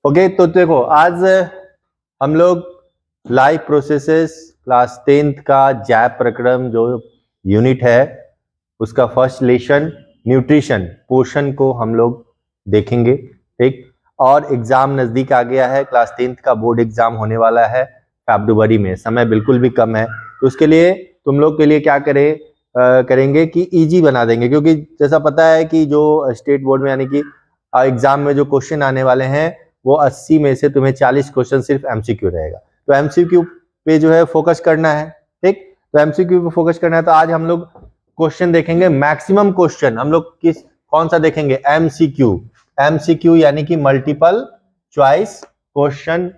Okay, तो देखो आज हम लोग लाइफ प्रोसेसेस क्लास 10th का जैप प्रक्रम जो यूनिट है उसका फर्स्ट लेसन न्यूट्रिशन पोषण को हम लोग देखेंगे। ठीक, और एग्जाम नजदीक आ गया है। क्लास 10th का बोर्ड एग्जाम होने वाला है फरवरी में, समय बिल्कुल भी कम है। तो उसके लिए तुम लोग के लिए क्या करेंगे कि इजी बना देंगे, क्योंकि जैसा पता है कि जो स्टेट बोर्ड में यानी कि एग्जाम में जो क्वेश्चन आने वाले हैं वो 80 में से तुम्हें 40 क्वेश्चन सिर्फ एमसीक्यू रहेगा। तो एमसीक्यू पे जो है फोकस करना है। ठीक, तो एमसीक्यू पे फोकस करना है। तो आज हम लोग क्वेश्चन देखेंगे, मैक्सिमम क्वेश्चन हम लोग कौन सा देखेंगे? एमसीक्यू यानी कि मल्टीपल चॉइस क्वेश्चन,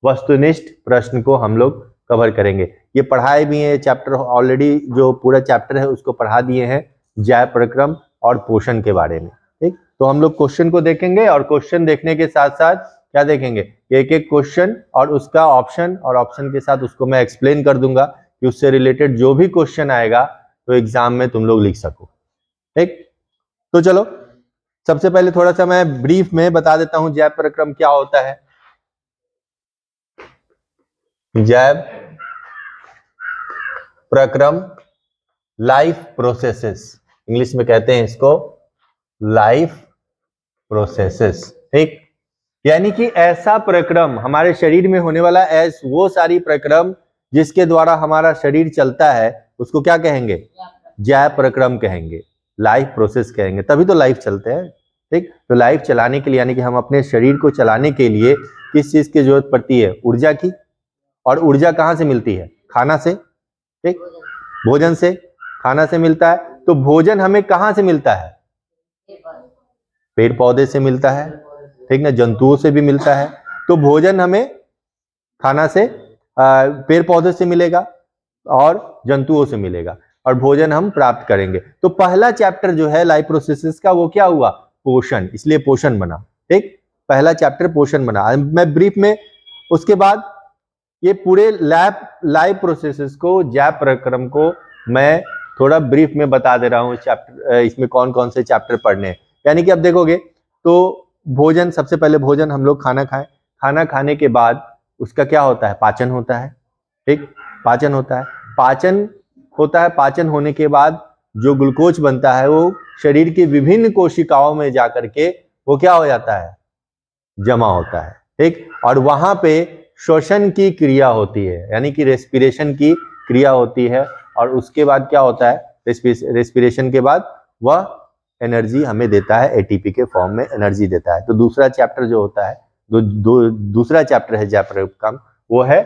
वस्तुनिष्ठ प्रश्न को हम लोग कवर करेंगे। ये पढ़ाए भी है चैप्टर, ऑलरेडी जो पूरा चैप्टर है उसको पढ़ा दिए हैं जैप प्रक्रम और पोषण के बारे में। ठीक, तो हम लोग क्वेश्चन को देखेंगे और क्वेश्चन देखने के साथ साथ क्या देखेंगे? एक एक क्वेश्चन और उसका ऑप्शन, और ऑप्शन के साथ उसको मैं एक्सप्लेन कर दूंगा कि उससे रिलेटेड जो भी क्वेश्चन आएगा तो एग्जाम में तुम लोग लिख सको। ठीक, तो चलो सबसे पहले थोड़ा सा मैं ब्रीफ में बता देता हूं जैप प्रक्रम क्या होता है। जैप प्रक्रम लाइफ प्रोसेसेस, इंग्लिश में कहते हैं इसको लाइफ प्रोसेसेस। ठीक, यानी कि ऐसा प्रक्रम हमारे शरीर में होने वाला, वो सारी प्रक्रम जिसके द्वारा हमारा शरीर चलता है उसको क्या कहेंगे? जैप प्रक्रम कहेंगे, लाइफ प्रोसेस कहेंगे, तभी तो लाइफ चलते हैं। ठीक, तो लाइफ चलाने के लिए यानी कि हम अपने शरीर को चलाने के लिए किस चीज की जरूरत पड़ती है? ऊर्जा की। और ऊर्जा कहां से मिलती है? खाना से। ठीक, भोजन से, खाना से मिलता है। तो भोजन हमें कहां से मिलता है? पेड़ पौधे से मिलता है। ठीक ना, जंतुओं से भी मिलता है। तो भोजन हमें खाना से, पेड़ पौधे से मिलेगा और जंतुओं से मिलेगा, और भोजन हम प्राप्त करेंगे। तो पहला चैप्टर जो है लाइफ प्रोसेसेस का वो क्या हुआ? पोषण, इसलिए पोषण बना। ठीक, पहला चैप्टर पोषण बना। मैं ब्रीफ में उसके बाद ये पूरे लाइफ प्रोसेसेस को, जैप प्रक्रम को मैं थोड़ा ब्रीफ में बता दे रहा हूँ। चैप्टर इसमें कौन कौन से चैप्टर पढ़ने हैं। यानी कि अब देखोगे तो भोजन, सबसे पहले भोजन हम लोग खाना खाएं। खाना खाने के बाद उसका क्या होता है? पाचन होता है। ठीक, पाचन होता है। पाचन होने के बाद जो ग्लूकोज बनता है वो शरीर की विभिन्न कोशिकाओं में जाकर के वो क्या हो जाता है? जमा होता है। ठीक, और वहां पे श्वसन की क्रिया होती है, यानी कि रेस्पिरेशन की क्रिया होती है। और उसके बाद क्या होता है? रेस्पिरेशन के बाद वह एनर्जी हमें देता है, एटीपी के फॉर्म में एनर्जी देता है। तो दूसरा चैप्टर जो होता है, दूसरा चैप्टर है जैप प्रक्रम, वो है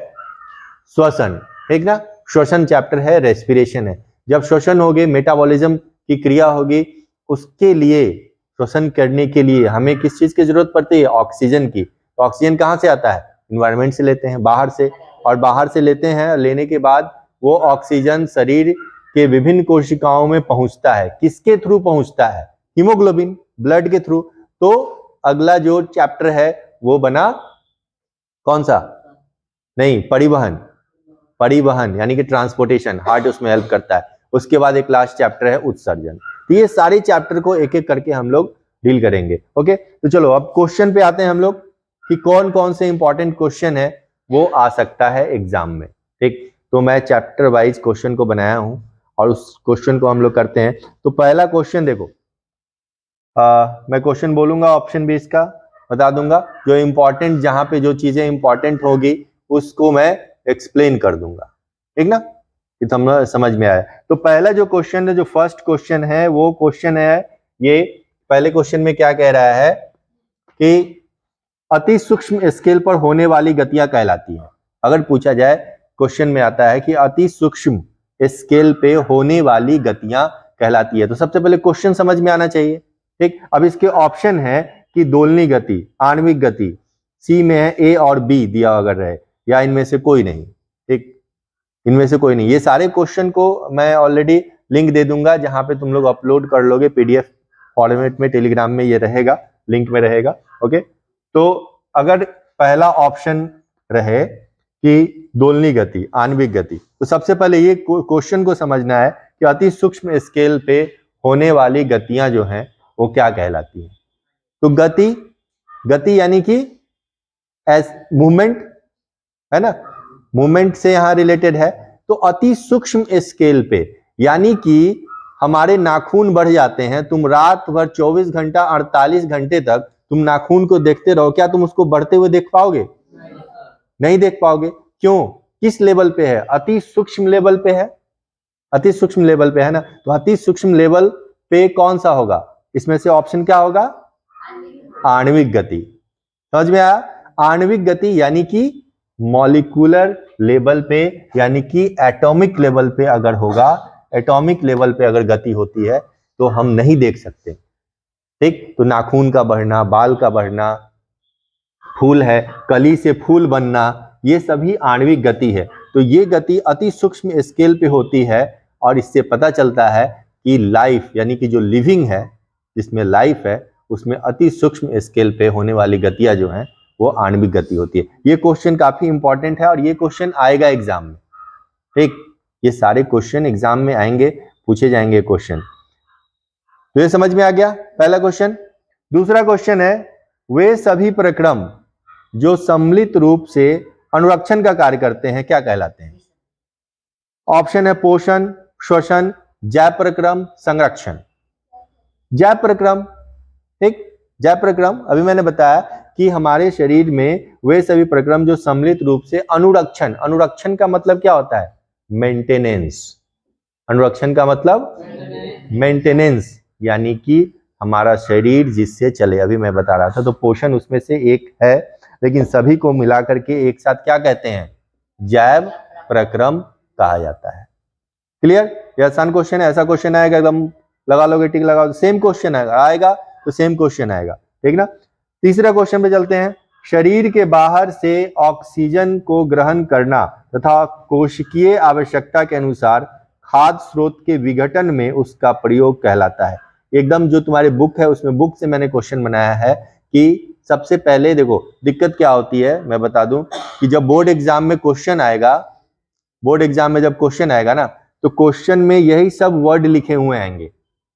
श्वसन। ठीक ना, श्वसन चैप्टर है, रेस्पिरेशन है। जब श्वसन होगी, मेटाबॉलिज्म की क्रिया होगी, उसके लिए, श्वसन करने के लिए हमें किस चीज की जरूरत पड़ती है? ऑक्सीजन की। तो ऑक्सीजन कहां से आता है? इन्वायरमेंट से लेते हैं, बाहर से। और बाहर से लेते हैं, लेने के बाद वो ऑक्सीजन शरीर के विभिन्न कोशिकाओं में पहुंचता है। किसके थ्रू पहुंचता है? हीमोग्लोबिन, ब्लड के थ्रू। तो अगला जो चैप्टर है वो बना कौन सा? नहीं, परिवहन यानी कि ट्रांसपोर्टेशन, हार्ट उसमें हेल्प करता है। उसके बाद एक लास्ट चैप्टर है उत्सर्जन। तो ये सारे चैप्टर को एक एक करके हम लोग डील करेंगे। ओके, तो चलो अब क्वेश्चन पे आते हैं हम लोग कि कौन कौन से इंपॉर्टेंट क्वेश्चन है वो आ सकता है एग्जाम में। ठीक, तो मैं चैप्टर वाइज क्वेश्चन को बनाया हूं और उस क्वेश्चन को हम लोग करते हैं। तो पहला क्वेश्चन देखो, मैं क्वेश्चन बोलूंगा, ऑप्शन भी इसका बता दूंगा। जो इंपॉर्टेंट, जहां पे जो चीजें इंपॉर्टेंट होगी उसको मैं एक्सप्लेन कर दूंगा। ठीक ना, कि तुम समझ में आया। तो पहला जो क्वेश्चन है, जो फर्स्ट क्वेश्चन है, वो क्वेश्चन है ये। पहले क्वेश्चन में क्या कह रहा है कि अति सूक्ष्म स्केल पर होने वाली गतियां कहलाती हैं। अगर पूछा जाए, क्वेश्चन में आता है कि अति सूक्ष्म स्केल पे होने वाली गतियां कहलाती है, तो सबसे पहले क्वेश्चन समझ में आना चाहिए। ठीक, अब इसके ऑप्शन है कि दोलनी गति, आणविक गति, सी में है ए और बी दिया अगर रहे, या इनमें से कोई नहीं। ठीक, इनमें से कोई नहीं। ये सारे क्वेश्चन को मैं ऑलरेडी लिंक दे दूंगा, जहां पे तुम लोग अपलोड कर लोगे पीडीएफ फॉर्मेट में, टेलीग्राम में ये रहेगा, लिंक में रहेगा। ओके, तो अगर पहला ऑप्शन रहे कि दोलनी गति, आणविक गति, तो सबसे पहले ये क्वेश्चन को समझना है कि अति सूक्ष्म स्केल पे होने वाली गतियां जो हैं वो क्या कहलाती हैं। तो गति यानी कि एस मूवमेंट है ना, मूवमेंट से यहां रिलेटेड है। तो अति सूक्ष्म स्केल पे, यानी कि हमारे नाखून बढ़ जाते हैं, तुम रात भर 24 घंटा 48 घंटे तक तुम नाखून को देखते रहो, क्या तुम उसको बढ़ते हुए देख पाओगे? नहीं देख पाओगे। क्यों? किस लेवल पे है? अति सूक्ष्म लेवल पे है, अति सूक्ष्म लेवल पे है ना। तो अति सूक्ष्म लेवल पे कौन सा होगा? इसमें से ऑप्शन क्या होगा? आणविक गति। समझ में आया? आणविक गति यानी कि मॉलिक्यूलर लेवल पे, यानी कि एटॉमिक लेवल पे अगर होगा, एटॉमिक लेवल पे अगर गति होती है तो हम नहीं देख सकते। ठीक, तो नाखून का बढ़ना, बाल का बढ़ना, फूल है, कली से फूल बनना, ये सभी आणविक गति है। तो ये गति अति सूक्ष्म स्केल पे होती है और इससे पता चलता है कि लाइफ, यानी कि जो लिविंग है, जिसमें लाइफ है, उसमें अति सूक्ष्म स्केल पे होने वाली गतियां जो हैं वो आणविक गति होती है। ये क्वेश्चन काफी इंपॉर्टेंट है और ये क्वेश्चन आएगा एग्जाम में। ठीक, ये सारे क्वेश्चन एग्जाम में आएंगे, पूछे जाएंगे क्वेश्चन। तो ये समझ में आ गया पहला क्वेश्चन। दूसरा क्वेश्चन है, वे सभी प्रक्रम जो सम्मिलित रूप से अनुरक्षण का कार्य करते हैं क्या कहलाते हैं? ऑप्शन है पोषण, श्वसन, जैव प्रक्रम, संरक्षण। जैव प्रक्रम, ठीक, जैव प्रक्रम अभी मैंने बताया कि हमारे शरीर में वे सभी प्रक्रम जो सम्मिलित रूप से अनुरक्षण, अनुरक्षण का मतलब क्या होता है? मेंटेनेंस। अनुरक्षण का मतलब मेंटेनेंस, यानी कि हमारा शरीर जिससे चले। अभी मैं बता रहा था, तो पोषण उसमें से एक है, लेकिन सभी को मिलाकर के एक साथ क्या कहते हैं? जैव प्रक्रम कहा जाता है। क्लियर? ये आसान क्वेश्चन है, ऐसा क्वेश्चन आएगा एकदम लगा लोगे टिक लगाओ, सेम क्वेश्चन आएगा तो सेम क्वेश्चन आएगा, ठीक ना। तीसरा क्वेश्चन पे चलते हैं। शरीर के बाहर से ऑक्सीजन को ग्रहण करना तथा कोशिकीय आवश्यकता के अनुसार खाद्य स्रोत के विघटन में उसका प्रयोग कहलाता है। एकदम जो तुम्हारे बुक है उसमें, बुक से मैंने क्वेश्चन बनाया है कि सबसे पहले देखो दिक्कत क्या होती है, मैं बता दूं कि जब बोर्ड एग्जाम में क्वेश्चन आएगा, बोर्ड एग्जाम में जब क्वेश्चन आएगा ना, तो क्वेश्चन में यही सब वर्ड लिखे हुए आएंगे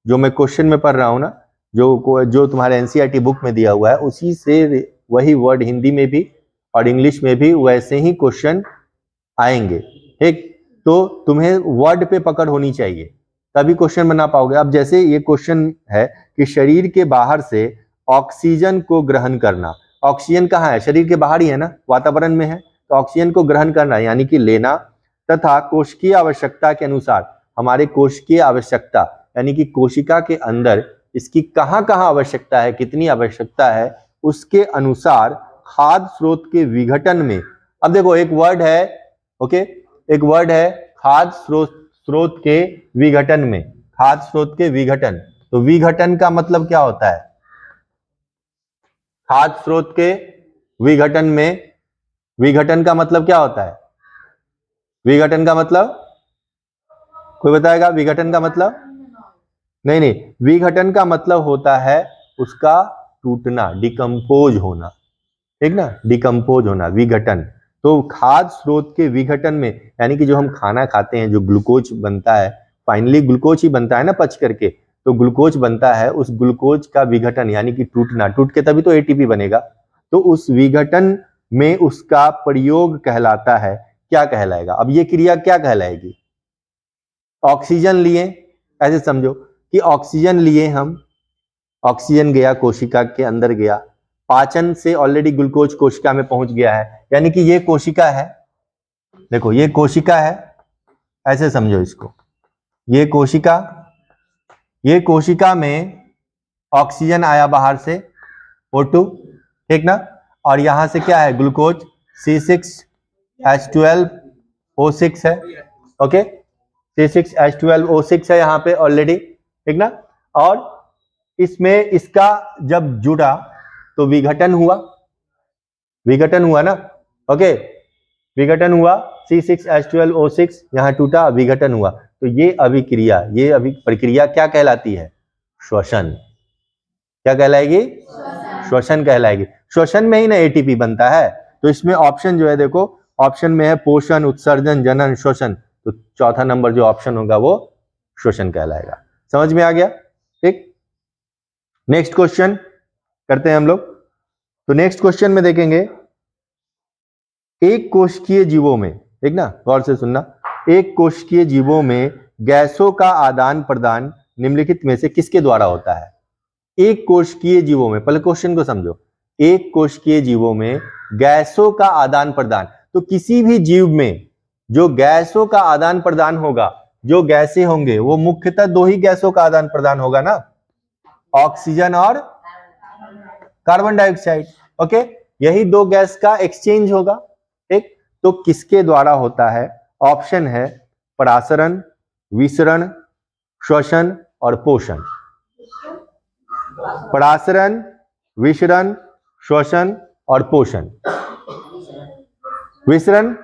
जो मैं क्वेश्चन में पढ़ रहा हूं ना, जो तुम्हारे एनसीईआरटी बुक में दिया हुआ है, उसी से वही वर्ड हिंदी में भी और इंग्लिश में भी वैसे ही क्वेश्चन आएंगे। ठीक, तो तुम्हें वर्ड पे पकड़ होनी चाहिए तभी क्वेश्चन बना पाओगे। अब जैसे ये क्वेश्चन है कि शरीर के बाहर से ऑक्सीजन को ग्रहण करना, ऑक्सीजन कहाँ है? शरीर के बाहर ही है ना, वातावरण में है। तो ऑक्सीजन को ग्रहण करना यानी कि लेना, तथा कोशिकीय आवश्यकता के अनुसार, हमारे कोशिकीय आवश्यकता यानी कि कोशिका के अंदर इसकी कहाँ कहाँ आवश्यकता है, कितनी आवश्यकता है, उसके अनुसार खाद्य स्रोत के विघटन में। अब देखो एक वर्ड है, ओके, एक वर्ड है खाद्य स्रोत के विघटन में, खाद्य स्रोत के विघटन। तो विघटन का मतलब क्या होता है? खाद्य स्रोत के विघटन में, विघटन का मतलब क्या होता है? विघटन का मतलब कोई बताएगा? विघटन का मतलब? नहीं, विघटन का मतलब होता है उसका टूटना, डिकम्पोज होना, ठीक ना, डिकम्पोज होना, विघटन। तो खाद्य स्रोत के विघटन में यानी कि जो हम खाना खाते हैं, जो ग्लूकोज बनता है, फाइनली ग्लूकोज ही बनता है ना पच करके, तो ग्लूकोज बनता है, उस ग्लूकोज का विघटन यानी कि टूटना, टूट के तभी तो एटीपी बनेगा। तो उस विघटन में उसका प्रयोग कहलाता है, क्या कहलाएगा? अब ये क्रिया क्या कहलाएगी? ऑक्सीजन लिए, ऐसे समझो कि ऑक्सीजन लिए हम, ऑक्सीजन गया कोशिका के अंदर गया, पाचन से ऑलरेडी ग्लूकोज कोशिका में पहुंच गया है, यानी कि ये कोशिका है, देखो ये कोशिका है, ऐसे समझो इसको, ये कोशिका, ये कोशिका में ऑक्सीजन आया बाहर से O2, ठीक ना, और यहां से क्या है? ग्लूकोज C6H12O6 है, ओके, C6H12O6 है यहाँ पे ऑलरेडी, ठीक ना। और इसमें इसका जब जुड़ा तो विघटन हुआ, विघटन हुआ ना, ओके, विघटन हुआ, C6H12O6 यहाँ टूटा, विघटन हुआ। तो ये अभिक्रिया, ये अभी प्रक्रिया क्या कहलाती है? श्वसन। क्या कहलाएगी? श्वसन कहलाएगी। श्वसन में ही ना एटीपी बनता है। तो इसमें ऑप्शन जो है देखो, ऑप्शन में है पोषण, उत्सर्जन, जनन, श्वसन। तो चौथा नंबर जो ऑप्शन होगा वो श्वसन कहलाएगा। समझ में आ गया? ठीक, नेक्स्ट क्वेश्चन करते हैं हम लोग। तो नेक्स्ट क्वेश्चन में देखेंगे एक कोशिकीय जीवों में, ठीक ना, गौर से सुनना, एक कोशिकीय जीवों में गैसों का आदान प्रदान निम्नलिखित में से किसके द्वारा होता है? एक कोशिकीय जीवों में, पहले क्वेश्चन को समझो, एक कोशिकीय जीवों में गैसों का आदान प्रदान, तो किसी भी जीव में जो गैसों का आदान प्रदान होगा, जो गैसें होंगे वो मुख्यतः दो ही गैसों का आदान प्रदान होगा ना, ऑक्सीजन और कार्बन डाइऑक्साइड। ओके, यही दो गैस का एक्सचेंज होगा। ठीक, तो किसके द्वारा होता है? ऑप्शन है परासरण, विसरण, श्वसन और पोषण। परासरण, विसरण, श्वसन और पोषण। विसरण,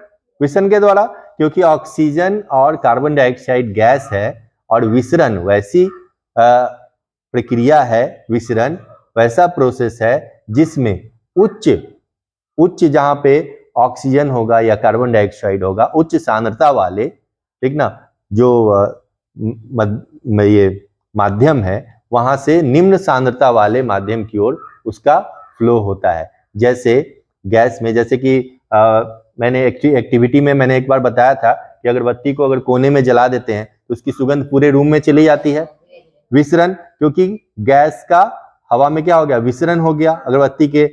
विसरण के द्वारा, क्योंकि ऑक्सीजन और कार्बन डाइऑक्साइड गैस है, और विसरण वैसी प्रक्रिया है, विसरण वैसा प्रोसेस है जिसमें उच्च जहां पे ऑक्सीजन होगा या कार्बन डाइऑक्साइड होगा, उच्च सांद्रता वाले, ठीक ना, जो ये माध्यम है, वहां से निम्न सांद्रता वाले माध्यम की ओर उसका फ्लो होता है। जैसे गैस में, जैसे कि मैंने एक्टिविटी में मैंने एक बार बताया था कि अगरबत्ती को अगर कोने में जला देते हैं तो उसकी सुगंध पूरे रूम में चली जाती है। विसरण, क्योंकि गैस का हवा में क्या हो गया? विसरण हो गया अगरबत्ती के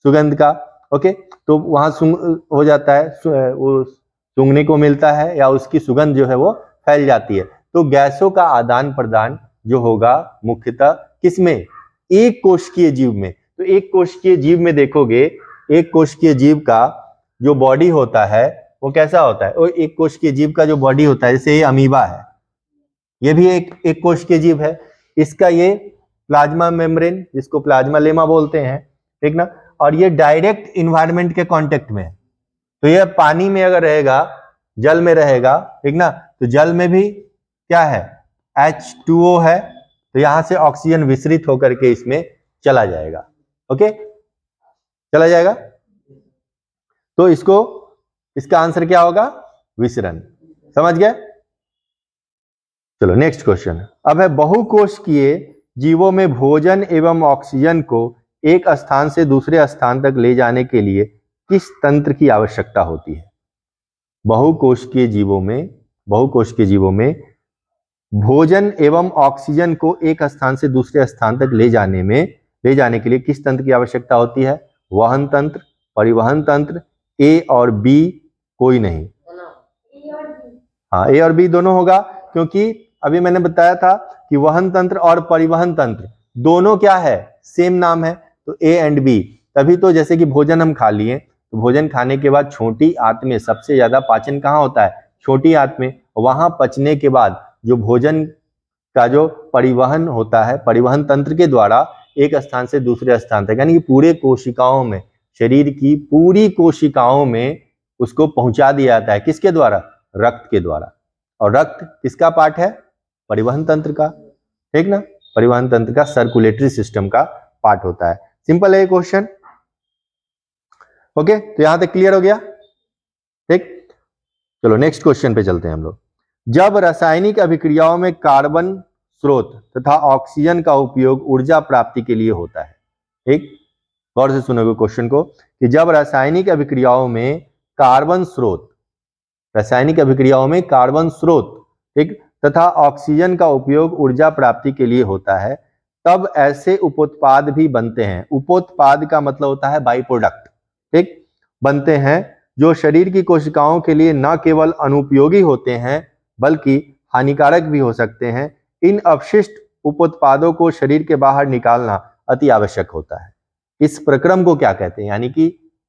सुगंध का। ओके, तो वहां हो जाता है, वो सूंघने को मिलता है या उसकी सुगंध जो है वो फैल जाती है। तो गैसों का आदान प्रदान जो होगा मुख्यतः किसमें? एक कोशिकीय जीव में। तो एक कोशिकीय जीव में देखोगे, एक कोशिकीय जीव का जो बॉडी होता है वो कैसा होता है? वो एक कोशिकीय जीव का जो बॉडी होता है, जैसे ये अमीबा है, ये भी एक कोशिकीय जीव है। इसका ये प्लाज्मा मेम्ब्रेन, जिसको प्लाज्मा लेमा बोलते हैं, ठीक ना, और ये डायरेक्ट इन्वायरमेंट के कांटेक्ट में है। तो ये पानी में अगर रहेगा, जल में रहेगा, ठीक ना, तो जल में भी क्या है? H2O है, तो यहां से ऑक्सीजन विसरित होकर के इसमें चला जाएगा। ओके, चला जाएगा। तो इसका आंसर क्या होगा? विसरण। समझ गए? चलो नेक्स्ट क्वेश्चन। अब है बहुकोशिकीय जीवों में भोजन एवं ऑक्सीजन को एक स्थान से दूसरे स्थान तक ले जाने के लिए किस तंत्र की आवश्यकता होती है? बहुकोशिकीय जीवों में भोजन एवं ऑक्सीजन को एक स्थान से दूसरे स्थान तक ले जाने के लिए किस तंत्र की आवश्यकता होती है? वहन तंत्र, परिवहन तंत्र, ए और बी कोई नहीं। हाँ, ए और बी दोनों होगा, क्योंकि अभी मैंने बताया था कि वहन तंत्र और परिवहन तंत्र दोनों क्या है? सेम नाम है। तो ए एंड बी। तभी तो जैसे कि भोजन हम खा लिए, तो भोजन खाने के बाद छोटी आंत में सबसे ज्यादा पाचन कहाँ होता है? छोटी आंत में। वहां पचने के बाद जो भोजन का जो परिवहन होता है, परिवहन तंत्र के द्वारा एक स्थान से दूसरे स्थान तक, यानी कि पूरे कोशिकाओं में, शरीर की पूरी कोशिकाओं में उसको पहुंचा दिया जाता है। किसके द्वारा? रक्त के द्वारा। और रक्त किसका पार्ट है? परिवहन तंत्र का, ठीक ना, परिवहन तंत्र का, सर्कुलेटरी सिस्टम का पार्ट होता है। सिंपल है क्वेश्चन। ओके, तो यहां तक क्लियर हो गया? ठीक, चलो नेक्स्ट क्वेश्चन पे चलते हैं हम लोग। जब रासायनिक अभिक्रियाओं में कार्बन स्रोत तथा ऑक्सीजन का उपयोग ऊर्जा प्राप्ति के लिए होता है, ठीक, गौर से सुनोगे क्वेश्चन को, कि जब रासायनिक अभिक्रियाओं में कार्बन स्रोत, ठीक, तथा ऑक्सीजन का उपयोग ऊर्जा प्राप्ति के लिए होता है, तब ऐसे उपोत्पाद भी बनते हैं। उपोत्पाद का मतलब होता है बाई प्रोडक्ट, ठीक, बनते हैं जो शरीर की कोशिकाओं के लिए न केवल अनुपयोगी होते हैं बल्कि हानिकारक भी हो सकते हैं। इन अपशिष्ट उपोत्पादों को शरीर के बाहर निकालना अति आवश्यक होता है। इस प्रक्रम को क्या कहते हैं? यानी कि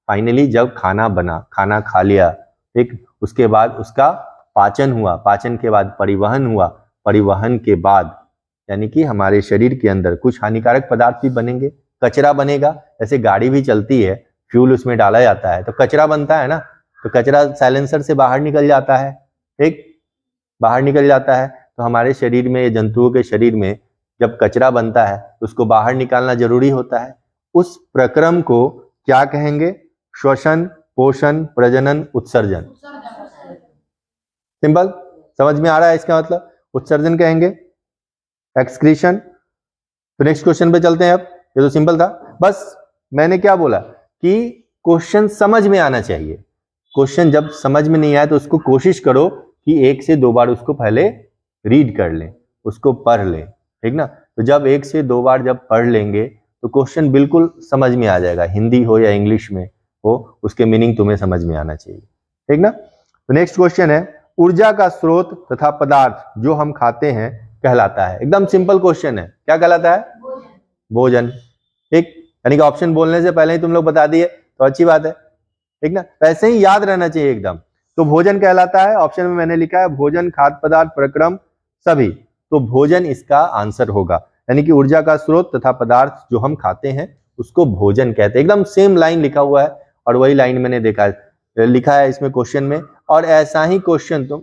फाइनली जब खाना बना, खाना खा लिया, ठीक, उसके बाद उसका पाचन हुआ, पाचन के बाद परिवहन हुआ, परिवहन के बाद यानी कि हमारे शरीर के अंदर कुछ हानिकारक पदार्थ भी बनेंगे, कचरा बनेगा। जैसे गाड़ी भी चलती है, फ्यूल उसमें डाला जाता है तो कचरा बनता है ना, तो कचरा साइलेंसर से बाहर निकल जाता है, ठीक, बाहर निकल जाता है। तो हमारे शरीर में, जंतुओं के शरीर में जब कचरा बनता है तो उसको बाहर निकालना जरूरी होता है। उस प्रक्रम को क्या कहेंगे? श्वसन, पोषण, प्रजनन, उत्सर्जन। सिंपल, समझ में आ रहा है इसका मतलब? उत्सर्जन कहेंगे, एक्सक्रीशन। तो नेक्स्ट क्वेश्चन पे चलते हैं। अब ये तो सिंपल था, बस मैंने क्या बोला कि क्वेश्चन समझ में आना चाहिए। क्वेश्चन जब समझ में नहीं आए तो उसको कोशिश करो कि 1 से 2 बार उसको पहले रीड कर लें, उसको पढ़ लें, ठीक ना। तो जब 1 से 2 बार जब पढ़ लेंगे तो क्वेश्चन बिल्कुल समझ में आ जाएगा, हिंदी हो या इंग्लिश में हो, उसके मीनिंग तुम्हें समझ में आना चाहिए, ठीक ना। तो नेक्स्ट क्वेश्चन है, ऊर्जा का स्रोत तथा पदार्थ जो हम खाते हैं कहलाता है। एकदम सिंपल क्वेश्चन है, क्या कहलाता है? भोजन। ठीक, यानी कि ऑप्शन बोलने से पहले ही तुम लोग बता दिए तो अच्छी बात है, ठीक ना। वैसे ही याद रहना चाहिए एकदम। तो भोजन कहलाता है, ऑप्शन में मैंने लिखा है भोजन, खाद्य पदार्थ, प्रक्रम सभी, तो भोजन इसका आंसर होगा। यानी कि ऊर्जा का स्रोत तथा पदार्थ जो हम खाते हैं उसको भोजन कहते हैं। एकदम सेम लाइन लिखा हुआ है और वही लाइन मैंने देखा लिखा है इसमें क्वेश्चन में, और ऐसा ही क्वेश्चन तुम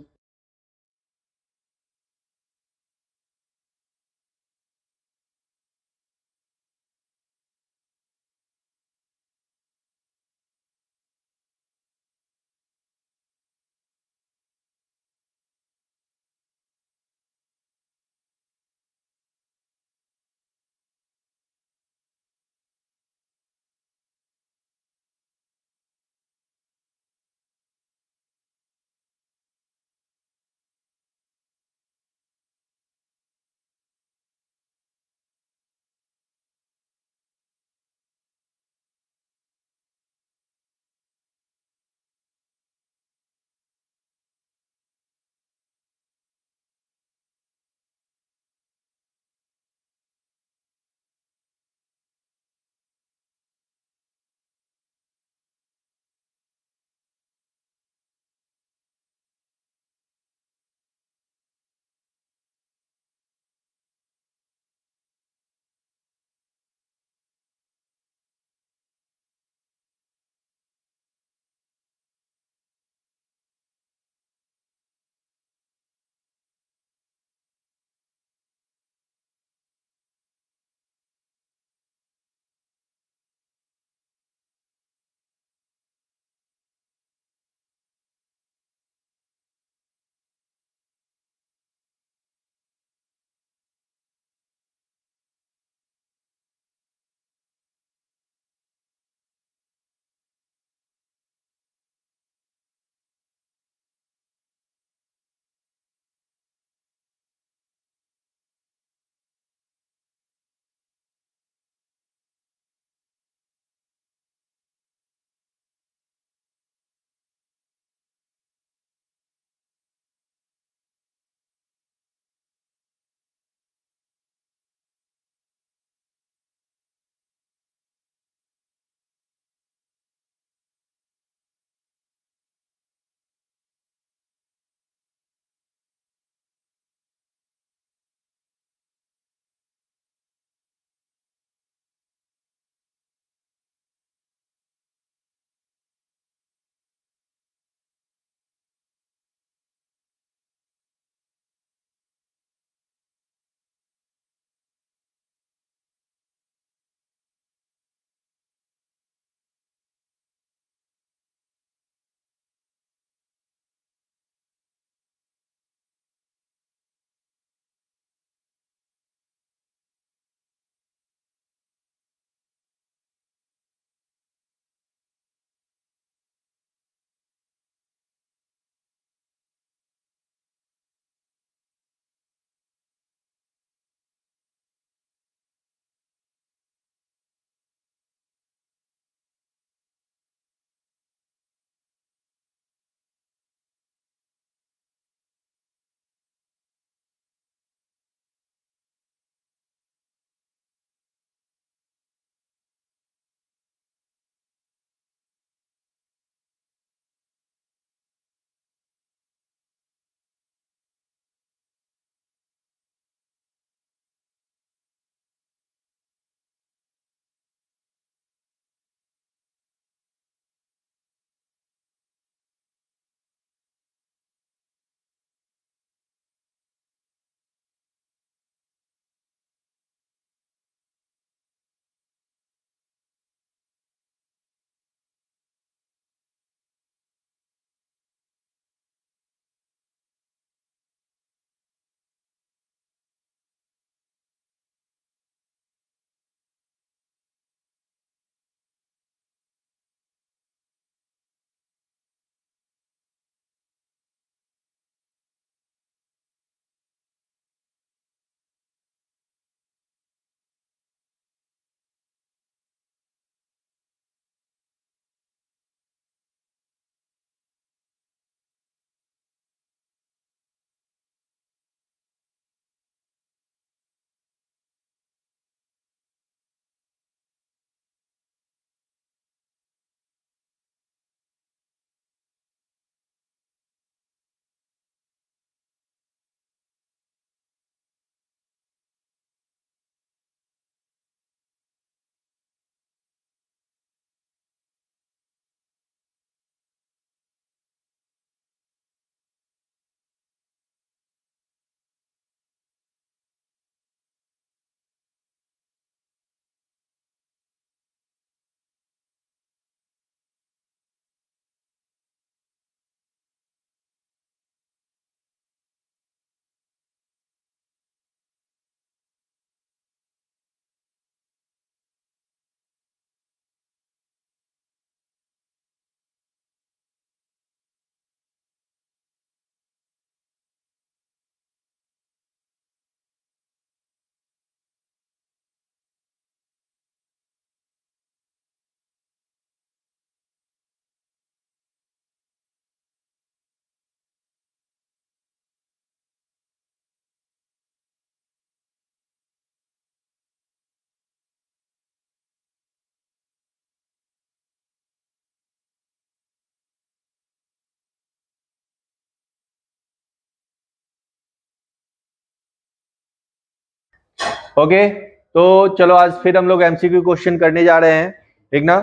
ओके, तो चलो आज फिर हम लोग एमसीक्यू क्वेश्चन करने जा रहे हैं, ठीक ना।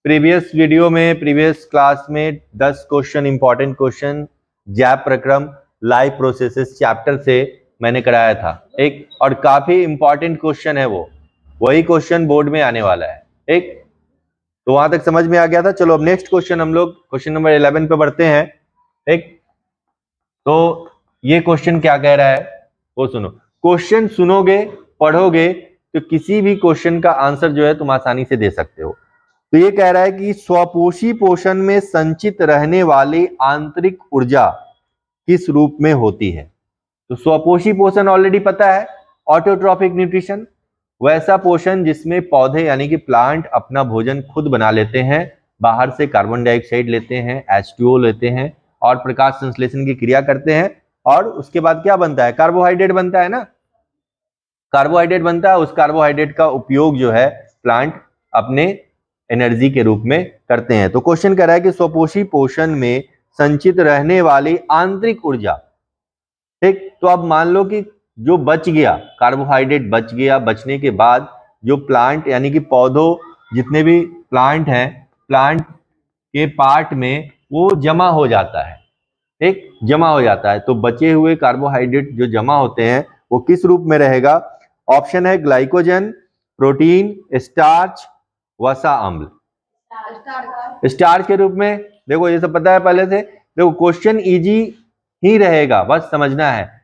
प्रीवियस वीडियो में, प्रीवियस क्लास में 10 क्वेश्चन, इंपॉर्टेंट क्वेश्चन जैप प्रक्रम लाइव प्रोसेसेस चैप्टर से मैंने कराया था, एक, और काफी इंपॉर्टेंट क्वेश्चन है वो, वही क्वेश्चन बोर्ड में आने वाला है, एक। तो वहां तक समझ में आ गया था। चलो अब नेक्स्ट क्वेश्चन हम लोग क्वेश्चन नंबर 11 पे बढ़ते हैं, ठीक। तो ये क्वेश्चन क्या कह रहा है वो सुनो। क्वेश्चन सुनोगे, पढ़ोगे, तो किसी भी क्वेश्चन का आंसर जो है तुम आसानी से दे सकते हो। तो ये कह रहा है कि स्वपोषी पोषण में संचित रहने वाली आंतरिक ऊर्जा किस रूप में होती है। तो स्वपोषी पोषण ऑलरेडी पता है, ऑटोट्रॉफिक न्यूट्रिशन, वैसा पोषण जिसमें पौधे यानी कि प्लांट अपना भोजन खुद बना लेते हैं, बाहर से कार्बन डाइऑक्साइड लेते हैं, H2O लेते हैं और प्रकाश संश्लेषण की क्रिया करते हैं, और उसके बाद क्या बनता है, कार्बोहाइड्रेट बनता है ना, कार्बोहाइड्रेट बनता है। उस कार्बोहाइड्रेट का उपयोग जो है प्लांट अपने एनर्जी के रूप में करते हैं। तो क्वेश्चन कह रहा है कि स्वपोषी पोषण में संचित रहने वाली आंतरिक ऊर्जा, ठीक। तो अब मान लो कि जो बच गया, कार्बोहाइड्रेट बच गया, बचने के बाद जो प्लांट यानी कि पौधों, जितने भी प्लांट हैं, प्लांट के पार्ट में वो जमा हो जाता है, ठीक, जमा हो जाता है। तो बचे हुए कार्बोहाइड्रेट जो जमा होते हैं वो किस रूप में रहेगा। ऑप्शन है ग्लाइकोजन, प्रोटीन, स्टार्च, वसा अम्ल। स्टार्च के रूप में, देखो ये सब पता है पहले से, देखो क्वेश्चन इजी ही रहेगा, बस समझना है।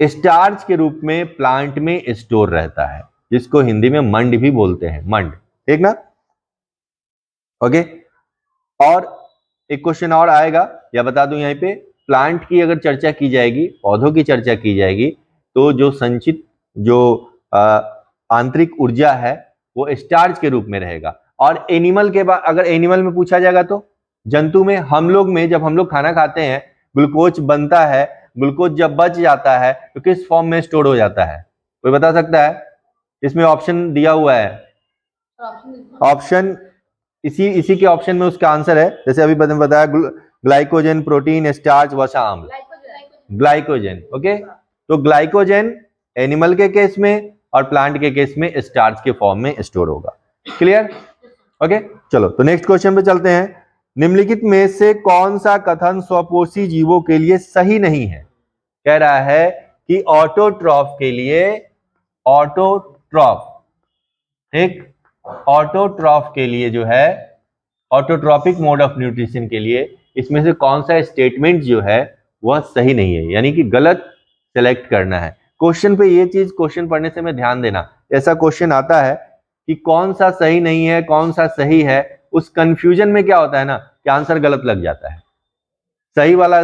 स्टार्च के रूप में प्लांट में स्टोर रहता है, जिसको हिंदी में मंड भी बोलते हैं, मंड, ठीक ना। ओके, और एक क्वेश्चन और आएगा, या बता दूं यहीं पे, प्लांट की अगर चर्चा की जाएगी, पौधों की चर्चा की जाएगी, तो जो संचित जो आंतरिक ऊर्जा है वो स्टार्च के रूप में रहेगा। और एनिमल के बाद, अगर एनिमल में पूछा जाएगा तो जंतु में, हम लोग में जब हम लोग खाना खाते हैं, ग्लूकोज बनता है, ग्लूकोज जब बच जाता है तो किस फॉर्म में स्टोर हो जाता है, कोई बता सकता है। इसमें ऑप्शन दिया हुआ है, ऑप्शन इसी के ऑप्शन में उसका आंसर है, जैसे अभी बताया, ग्लाइकोजन, प्रोटीन, स्टार्च, वसा अम्ल, ग्लाइकोजन। ओके, तो ग्लाइकोजन एनिमल के केस में और प्लांट के केस में स्टार्च के फॉर्म में स्टोर होगा। क्लियर। ओके, चलो तो नेक्स्ट क्वेश्चन पे चलते हैं। निम्नलिखित में से कौन सा कथन स्वपोषी जीवों के लिए सही नहीं है। कह रहा है कि ऑटोट्रॉफ के लिए, ऑटोट्रॉफ, एक, ऑटोट्रॉफ के लिए जो है, ऑटोट्रॉपिक मोड ऑफ न्यूट्रिशन के लिए इसमें से कौन सा स्टेटमेंट जो है वह सही नहीं है, यानी कि गलत सेलेक्ट करना है। क्वेश्चन पे ये चीज, क्वेश्चन पढ़ने से में ध्यान देना, ऐसा क्वेश्चन आता है कि कौन सा सही नहीं है, कौन सा सही है, उस कंफ्यूजन में क्या होता है ना कि आंसर गलत लग जाता है, सही वाला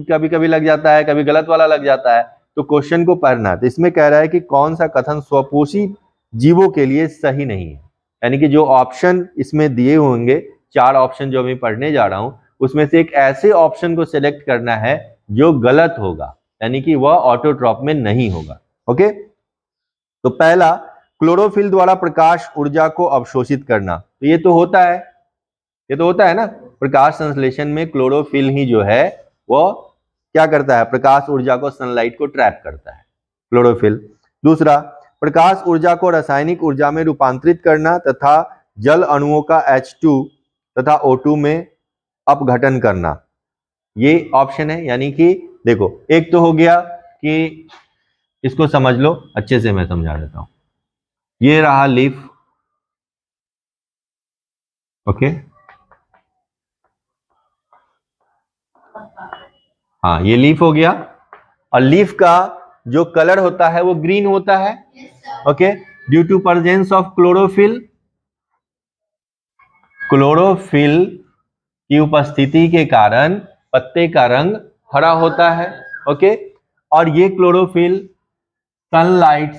कभी कभी लग जाता है, कभी गलत वाला लग जाता है। तो क्वेश्चन को पढ़ना, तो इसमें कह रहा है कि कौन सा कथन स्वपोषी जीवों के लिए सही नहीं है, यानी कि जो ऑप्शन इसमें दिए होंगे, 4 ऑप्शन जो मैं पढ़ने जा रहा हूं, उसमें से एक ऐसे ऑप्शन को सिलेक्ट करना है जो गलत होगा, यानी कि वह ऑटोट्रॉप में नहीं होगा। ओके, तो पहला, क्लोरोफिल द्वारा प्रकाश ऊर्जा को अवशोषित करना, तो ये तो होता है, ये तो होता है ना, प्रकाश संश्लेषण में क्लोरोफिल ही जो है वो क्या करता है, प्रकाश ऊर्जा को, सनलाइट को ट्रैप करता है, क्लोरोफिल। दूसरा, प्रकाश ऊर्जा को रासायनिक ऊर्जा में रूपांतरित करना तथा जल अणुओं का H2 तथा O2 में अपघटन करना, ये ऑप्शन है। यानी कि देखो, एक तो हो गया कि इसको समझ लो अच्छे से, मैं समझा देता हूं। ये रहा लीफ, ओके, हाँ ये लीफ हो गया, और लीफ का जो कलर होता है वो ग्रीन होता है, okay, due to presence of chlorophyll, chlorophyll की उपस्थिति के कारण पत्ते का रंग हरा होता है, ओके। और ये क्लोरोफिल सनलाइट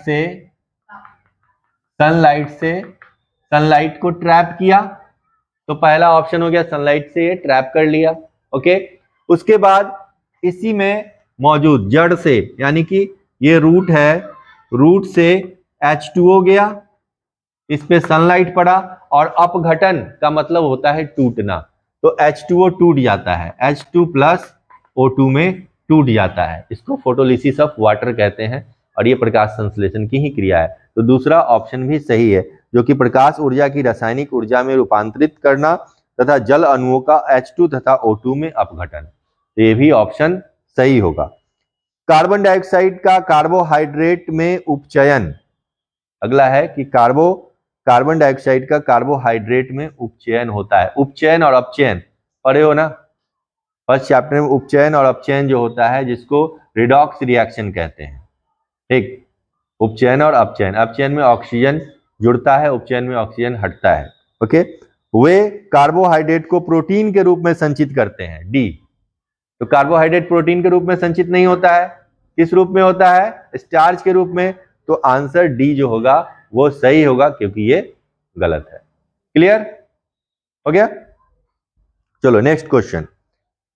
को ट्रैप किया, तो पहला ऑप्शन हो गया, सनलाइट से ये ट्रैप कर लिया, ओके। उसके बाद इसी में मौजूद जड़ से, यानी कि ये रूट है, रूट से H2O गया, इस पे सनलाइट पड़ा, और अपघटन का मतलब होता है टूटना, तो H2O टूट जाता है, H2 प्लस O2 में टूट जाता है, इसको फोटोलिसिस ऑफ वाटर कहते हैं, और ये प्रकाश संश्लेषण की ही क्रिया है। तो दूसरा ऑप्शन भी सही है, जो कि प्रकाश ऊर्जा की रासायनिक ऊर्जा में रूपांतरित करना तथा जल अणुओं का H2 तथा O2 में अपघटन। तो ये भी ऑप्शन सही होगा। कार्बन डाइऑक्साइड का कार्बोहाइड्रेट में उपचयन, अगला है कि कार्बन डाइऑक्साइड का कार्बोहाइड्रेट में उपचयन होता है। उपचयन और अपचयन पढ़े हो ना फर्स्ट चैप्टर में। उपचयन और अपचयन जो होता है जिसको रिडॉक्स रिएक्शन कहते हैं, ठीक। उपचयन और अपचयन, अपचयन में ऑक्सीजन जुड़ता है, उपचयन में ऑक्सीजन हटता है, ओके। वे कार्बोहाइड्रेट को प्रोटीन के रूप में संचित करते हैं, डी। तो कार्बोहाइड्रेट प्रोटीन के रूप में संचित नहीं होता है, किस रूप में होता है? स्टार्च के रूप में। तो आंसर डी जो होगा वो सही होगा, क्योंकि ये गलत है। क्लियर हो गया? चलो नेक्स्ट क्वेश्चन।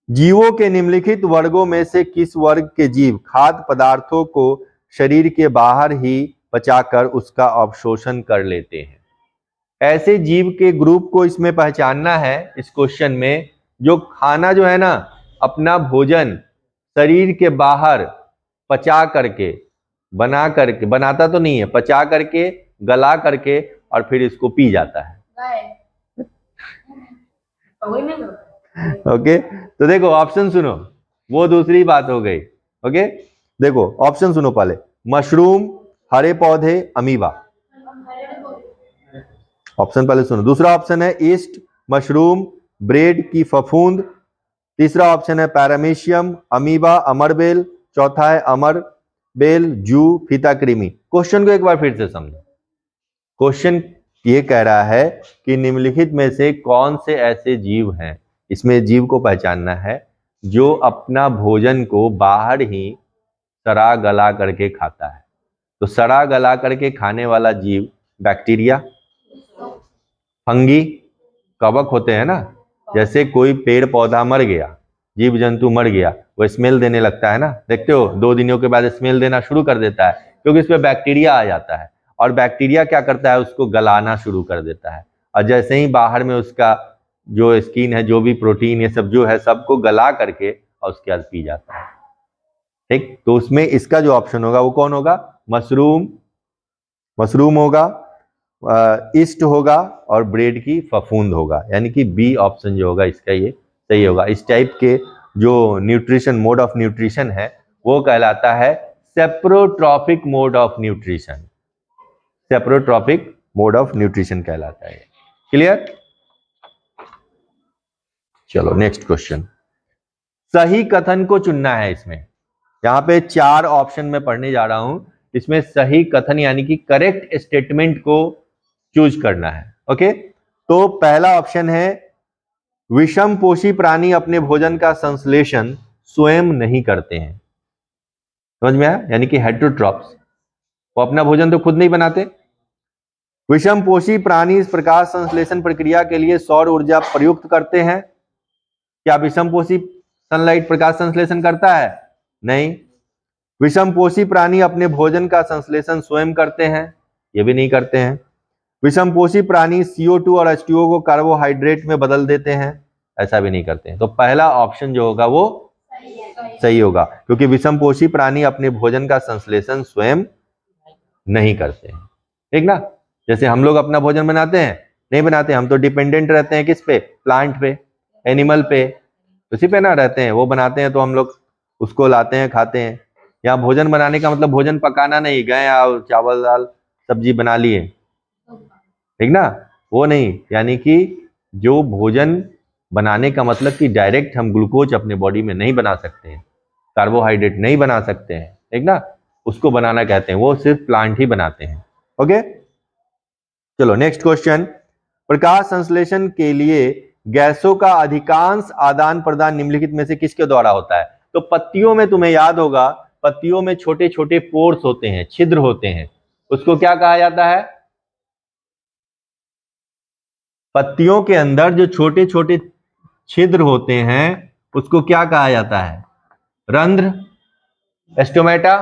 जीवों के निम्नलिखित वर्गों में से किस वर्ग के जीव खाद्य पदार्थों को शरीर के बाहर ही पचाकर उसका अवशोषण कर लेते हैं? ऐसे जीव के ग्रुप को इसमें पहचानना है इस क्वेश्चन में, जो खाना जो है ना, अपना भोजन शरीर के बाहर पचा करके, बना करके, बनाता तो नहीं है, पचा करके, गला करके और फिर इसको पी जाता है। ओके तो देखो ऑप्शन सुनो, वो दूसरी बात हो गई। ओके देखो ऑप्शन सुनो पहले। मशरूम, हरे पौधे, अमीबा। ऑप्शन पहले सुनो। दूसरा ऑप्शन है ईस्ट, मशरूम, ब्रेड की फफूंद। तीसरा ऑप्शन है पैरामीशियम, अमीबा, अमरबेल। चौथा है अमरबेल, जू, फीताकृमि। क्वेश्चन को एक बार फिर से समझो। क्वेश्चन ये कह रहा है कि निम्नलिखित में से कौन से ऐसे जीव हैं, इसमें जीव को पहचानना है, जो अपना भोजन को बाहर ही सड़ा गला करके खाता है। तो सड़ा गला करके खाने वाला जीव बैक्टीरिया, फंगी, कवक होते हैं ना। जैसे कोई पेड़ पौधा मर गया, जीव जंतु मर गया, वो स्मेल देने लगता है ना, देखते हो 2 दिनों के बाद स्मेल देना शुरू कर देता है, क्योंकि इसमें बैक्टीरिया आ जाता है। और बैक्टीरिया क्या करता है? उसको गलाना शुरू कर देता है, और जैसे ही बाहर में उसका जो स्किन है, जो भी प्रोटीन ये सब जो है, सबको गला करके और उसके बाद पी जाता है, ठीक। तो उसमें इसका जो ऑप्शन होगा वो कौन होगा? मशरूम होगा, ईस्ट होगा और ब्रेड की फफूंद होगा। यानी कि बी ऑप्शन जो होगा इसका ये सही होगा। इस टाइप के जो न्यूट्रिशन, मोड ऑफ न्यूट्रिशन है, वो कहलाता है saprotrophic mode of nutrition. Saprotrophic mode of nutrition कहलाता है। क्लियर? चलो नेक्स्ट क्वेश्चन। सही कथन को चुनना है इसमें। यहां पे 4 ऑप्शन में पढ़ने जा रहा हूं, इसमें सही कथन यानी कि करेक्ट स्टेटमेंट को चूज करना है। ओके तो पहला ऑप्शन है विषम पोषी प्राणी अपने भोजन का संश्लेषण स्वयं नहीं करते हैं। समझ में आया? यानी कि हेटेरोट्रॉप्स, वो अपना भोजन तो खुद नहीं बनाते। विषम पोषी प्राणी इस प्रकाश संश्लेषण प्रक्रिया के लिए सौर ऊर्जा प्रयुक्त करते हैं। क्या विषम पोषी सनलाइट प्रकाश संश्लेषण करता है? नहीं। विषम पोषी प्राणी अपने भोजन का संश्लेषण स्वयं करते हैं? ये भी नहीं करते हैं। विषम पोषी प्राणी CO2 और H2O को कार्बोहाइड्रेट में बदल देते हैं? ऐसा भी नहीं करते हैं। तो पहला ऑप्शन जो होगा वो सही होगा, क्योंकि विषम पोषी प्राणी अपने भोजन का संश्लेषण स्वयं नहीं करते हैं, ठीक ना। जैसे हम लोग अपना भोजन बनाते हैं? नहीं बनाते, हम तो डिपेंडेंट रहते हैं किस पे? प्लांट पे, एनिमल पे, उसी पे ना रहते हैं। वो बनाते हैं तो हम लोग उसको लाते हैं, खाते हैं। यहाँ भोजन बनाने का मतलब भोजन पकाना नहीं, गए और चावल दाल सब्जी बना लिए, ठीक ना, वो नहीं। यानी कि जो भोजन बनाने का मतलब कि डायरेक्ट हम ग्लूकोज अपने बॉडी में नहीं बना सकते हैं, कार्बोहाइड्रेट नहीं बना सकते हैं, ठीक ना, उसको बनाना कहते हैं। वो सिर्फ प्लांट ही बनाते हैं। ओके चलो नेक्स्ट क्वेश्चन। प्रकाश संश्लेषण के लिए गैसों का अधिकांश आदान प्रदान निम्नलिखित में से किसके द्वारा होता है? तो पत्तियों में तुम्हें याद होगा, पत्तियों में छोटे छोटे पोर्स होते हैं, छिद्र होते हैं, उसको क्या कहा जाता है? पत्तियों के अंदर जो छोटे छोटे छिद्र होते हैं उसको क्या कहा जाता है? रंध्र, एस्टोमेटा,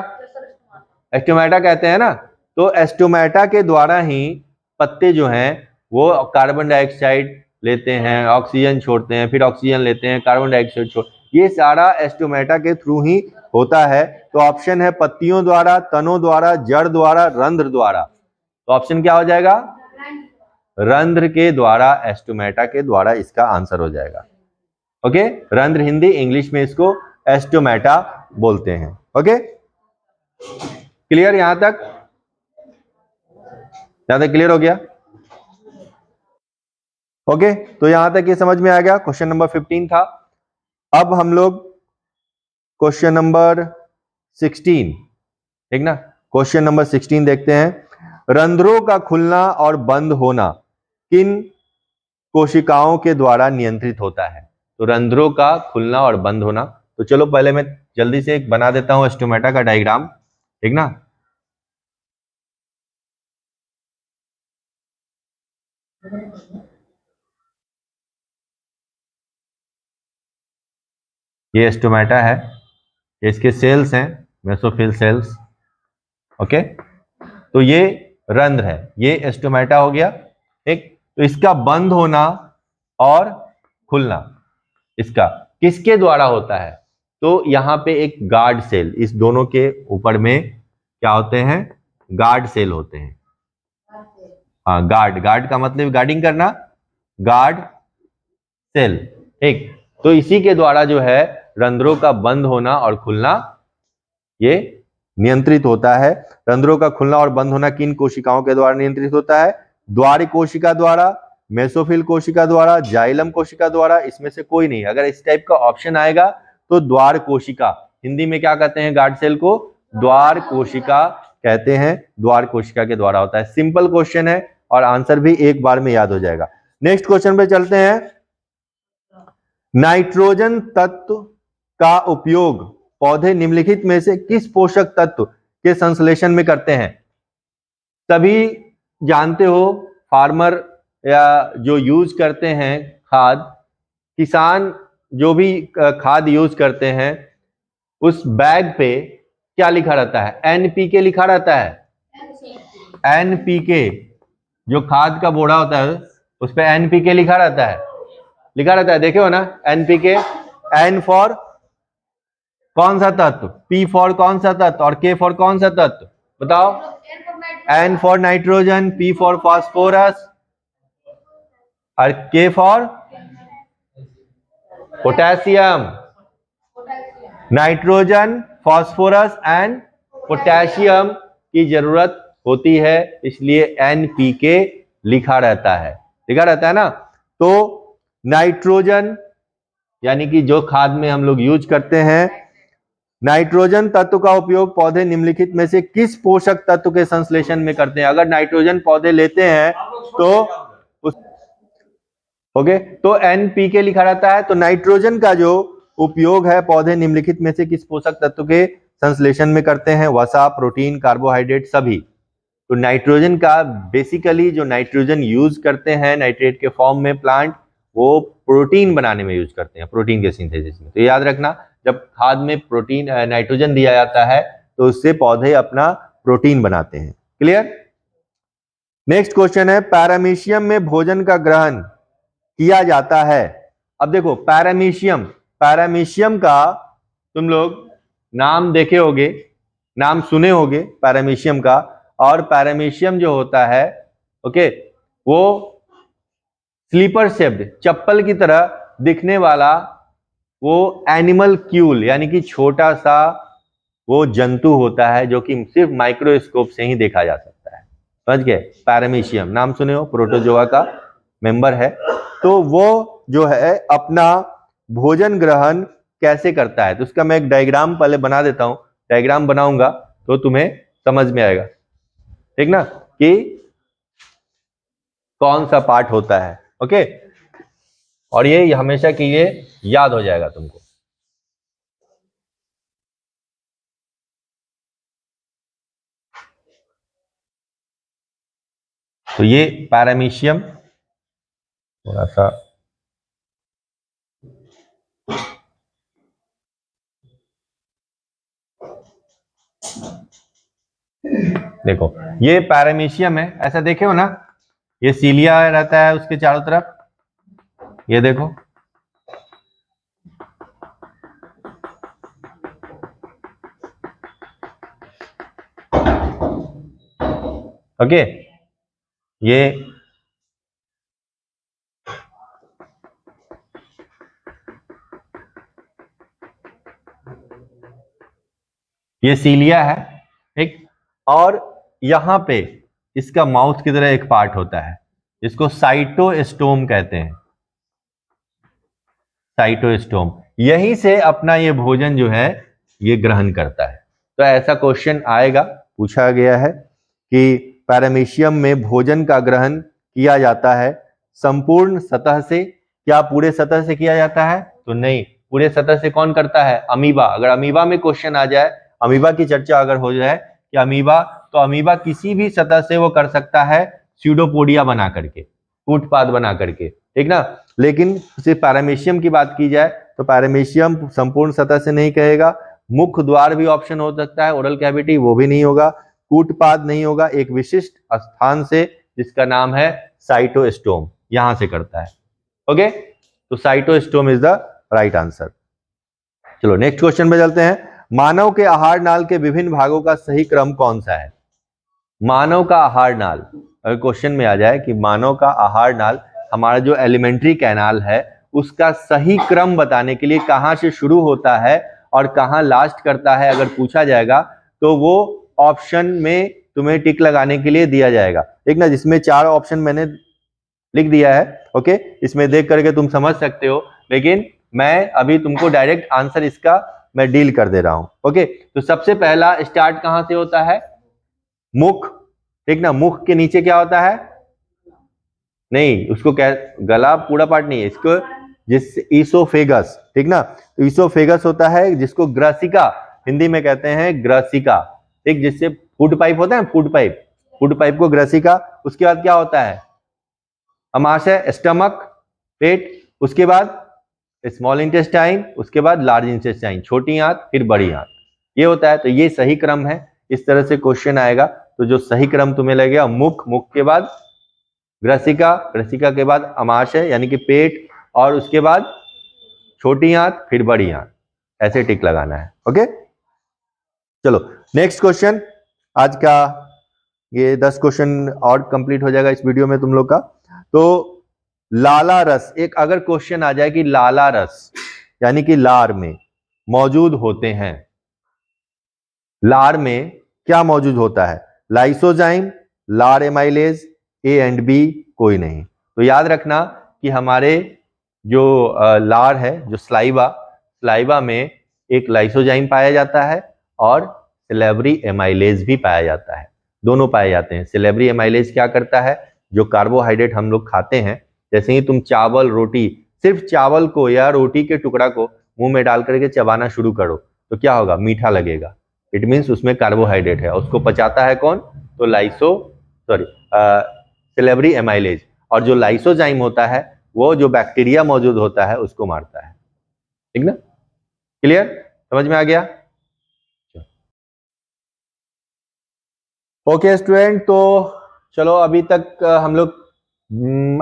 एस्टोमेटा कहते हैं ना। तो एस्टोमेटा के द्वारा ही पत्ते जो हैं वो कार्बन डाइऑक्साइड लेते हैं, ऑक्सीजन छोड़ते हैं, फिर ऑक्सीजन लेते हैं, कार्बन डाइऑक्साइड छोड़, ये सारा एस्टोमेटा के थ्रू ही होता है, तो ऑप्शन है पत्तियों द्वारा, तनों द्वारा, जड़ द्वारा, रंध्र द्वारा। तो ऑप्शन क्या हो जाएगा? रंध्र के द्वारा, एस्टोमेटा के द्वारा इसका आंसर हो जाएगा। ओके, रंध्र हिंदी, इंग्लिश में इसको एस्टोमेटा बोलते हैं। Okay, clear? यहां तक क्लियर हो गया? ओके, तो यहां तक ये समझ में आ गया। क्वेश्चन नंबर 15 था। अब हम लोग क्वेश्चन नंबर 16, ठीक ना, क्वेश्चन नंबर 16 देखते हैं। रंध्रों का खुलना और बंद होना किन कोशिकाओं के द्वारा नियंत्रित होता है? तो रंध्रों का खुलना और बंद होना, तो चलो पहले मैं जल्दी से एक बना देता हूं एस्टोमेटा का डायग्राम, ठीक ना। ये एस्टोमेटा है, इसके सेल्स हैं मेसोफिल सेल्स। ओके, तो ये रंध्र है, ये एस्टोमेटा हो गया। ठीक, तो इसका बंद होना और खुलना इसका किसके द्वारा होता है? तो यहां पे एक गार्ड सेल, इस दोनों के ऊपर में क्या होते हैं? गार्ड सेल होते हैं। हाँ, गार्ड का मतलब गार्डिंग करना, गार्ड सेल। ठीक, तो इसी के द्वारा जो है रंध्रों का बंद होना और खुलना ये नियंत्रित होता है। रंध्रों का खुलना और बंद होना किन कोशिकाओं के द्वारा नियंत्रित होता है? द्वार कोशिका द्वारा, मेसोफिल कोशिका द्वारा, जाइलम कोशिका द्वारा, इसमें से कोई नहीं। अगर इस टाइप का ऑप्शन आएगा तो द्वार कोशिका, हिंदी में क्या कहते हैं गार्ड सेल को? द्वार कोशिका कहते हैं, द्वार कोशिका के द्वारा होता है। सिंपल क्वेश्चन है और आंसर भी एक बार में याद हो जाएगा। नेक्स्ट क्वेश्चन पे चलते हैं। नाइट्रोजन तत्व का उपयोग पौधे निम्नलिखित में से किस पोषक तत्व के संश्लेषण में करते हैं? सभी जानते हो, फार्मर या जो यूज करते हैं खाद, किसान जो भी खाद यूज करते हैं, उस बैग पे क्या लिखा रहता है? एनपीके लिखा रहता है। एनपीके, जो खाद का बोरा होता है उस पे एनपीके लिखा रहता है, देखे हो ना? एनपीके, एन फॉर कौन सा तत्व, पी फॉर कौन सा तत्व और के फॉर कौन सा तत्व? बताओ। N for nitrogen, P for phosphorus और K for potassium. Nitrogen, phosphorus and potassium की जरूरत होती है, इसलिए एनपीके लिखा रहता है ना। तो नाइट्रोजन यानी कि जो खाद में हम लोग यूज करते हैं, नाइट्रोजन तत्व का उपयोग पौधे निम्नलिखित में से किस पोषक तत्व के संश्लेषण में करते हैं? अगर नाइट्रोजन पौधे लेते हैं तो ओके, तो एनपीके लिखा रहता है। तो नाइट्रोजन का जो उपयोग है पौधे निम्नलिखित में से किस पोषक तत्व के संश्लेषण में करते हैं? वसा, प्रोटीन, कार्बोहाइड्रेट, सभी। तो नाइट्रोजन का बेसिकली जो नाइट्रोजन यूज करते हैं नाइट्रेट के फॉर्म में प्लांट, वो प्रोटीन बनाने में यूज करते हैं, प्रोटीन के सिंथेसिस में। तो याद रखना, जब खाद में प्रोटीन नाइट्रोजन दिया जाता है तो उससे पौधे अपना प्रोटीन बनाते हैं। क्लियर? नेक्स्ट क्वेश्चन है, पैरामीशियम में भोजन का ग्रहण किया जाता है। अब देखो, पैरामीशियम का तुम लोग नाम देखे होगे, नाम सुने होगे पैरामीशियम का। और पैरामीशियम जो होता है, ओके, वो स्लीपर शेप्ड, चप्पल की तरह दिखने वाला वो एनिमल क्यूल यानी कि छोटा सा वो जंतु होता है जो कि सिर्फ माइक्रोस्कोप से ही देखा जा सकता है। समझ गए? पैरामीशियम नाम सुने हो, प्रोटोजोआ का मेंबर है। तो वो जो है अपना भोजन ग्रहण कैसे करता है, तो उसका मैं एक डायग्राम पहले बना देता हूं। डायग्राम बनाऊंगा तो तुम्हें समझ में आएगा, ठीक ना, कि कौन सा पार्ट होता है। ओके, और ये हमेशा के लिए याद हो जाएगा तुमको। तो ये पैरामीशियम थोड़ा सा देखो, ये पैरामीशियम है, ऐसा देखे हो ना, ये सीलिया रहता है उसके चारों तरफ, ये देखो। ओके, ये सीलिया है, ठीक। और यहां पे इसका माउथ की तरह एक पार्ट होता है जिसको साइटोस्टोम कहते हैं, साइटोस्टोम। यहीं से अपना ये भोजन जो है ये ग्रहण करता है। तो ऐसा क्वेश्चन आएगा, पूछा गया है कि पैरामीशियम में भोजन का ग्रहण किया जाता है संपूर्ण सतह से, क्या पूरे सतह से किया जाता है? तो नहीं, पूरे सतह से कौन करता है? अमीबा। अगर अमीबा में क्वेश्चन आ जाए, अमीबा की चर्चा अगर हो जाए कि अमीबा, तो अमीबा किसी भी सतह से वो कर सकता है स्यूडोपोडिया बना करके, कूटपाद बना करके, ठीक ना। लेकिन सिर्फ पैरामीशियम की बात की जाए तो पैरामीशियम संपूर्ण सतह से नहीं कहेगा, मुख द्वार भी ऑप्शन हो सकता है, ओरल कैविटी, वो भी नहीं होगा, कूटपाद नहीं होगा, एक विशिष्ट स्थान से जिसका नाम है साइटोस्टोम, यहां से करता है। ओके, तो cytostome is the right answer. चलो नेक्स्ट क्वेश्चन पे चलते हैं। मानव के आहार नाल के विभिन्न भागों का सही क्रम कौन सा है? मानव का आहार नाल, अगर क्वेश्चन में आ जाए कि मानव का आहार नाल, हमारा जो एलिमेंट्री कैनाल है उसका सही क्रम बताने के लिए कहां से शुरू होता है और कहां लास्ट करता है, अगर पूछा जाएगा तो वो ऑप्शन में तुम्हें टिक लगाने के लिए दिया जाएगा। एक ना, जिसमें 4 ऑप्शन मैंने लिख दिया है, ओके, इसमें देख करके तुम समझ सकते हो, लेकिन मैं अभी तुमको डायरेक्ट आंसर इसका मैं डील कर दे रहा हूं। ओके, तो सबसे पहला स्टार्ट कहां से होता है? मुख, ठीक ना। मुख के नीचे क्या होता है? नहीं, उसको क्या, गला पूरा पार्ट नहीं है इसको, जिस ईसोफेगस, ठीक ना। तो ईसोफेगस होता है जिसको ग्रसिका हिंदी में कहते हैं, ग्रसिका, ठीक, जिससे फूड पाइप होता है, फूड पाइप, फूड पाइप को ग्रसिका। उसके बाद क्या होता है? अमाशय, स्टमक, पेट, उसके बाद स्मॉल इंटेस्टाइन, उसके बाद लार्ज इंटेस्टाइन, छोटी आंत, फिर बड़ी आंत, ये होता है। तो ये सही क्रम है, इस तरह से क्वेश्चन आएगा। तो जो सही क्रम तुम्हें लगेगा, मुख, मुख के बाद ग्रसिका, ग्रसिका के बाद अमाशय यानी कि पेट, और उसके बाद छोटी आंत, फिर बड़ी आंत, ऐसे टिक लगाना है। ओके, चलो नेक्स्ट क्वेश्चन। आज का ये 10 क्वेश्चन और कंप्लीट हो जाएगा इस वीडियो में तुम लोग का। तो लाला रस, एक अगर क्वेश्चन आ जाए कि लाला रस यानी कि लार में मौजूद होते हैं, लार में क्या मौजूद होता है? लाइसोजाइम, लार एमाइलेज, ए एंड बी, कोई नहीं। तो याद रखना कि हमारे जो लार है, जो स्लाइवा, स्लाइवा में एक लाइसोजाइम पाया जाता है और सिलेब्री एमाइलेज भी पाया जाता है, दोनों पाए जाते हैं। सिलेब्री एमाइलेज क्या करता है? जो कार्बोहाइड्रेट हम लोग खाते हैं, जैसे ही तुम चावल, रोटी, सिर्फ चावल को या रोटी के टुकड़ा को मुंह में डाल करके चबाना शुरू करो तो क्या होगा? मीठा लगेगा। इट मीन्स उसमें कार्बोहाइड्रेट है, उसको पचाता है कौन? तो सिलेब्री एमाइलेज। और जो लाइसोजाइम होता है वो जो बैक्टीरिया मौजूद होता है उसको मारता है, ठीक ना। क्लियर, समझ में आ गया? ओके स्टूडेंट, तो चलो अभी तक हम लोग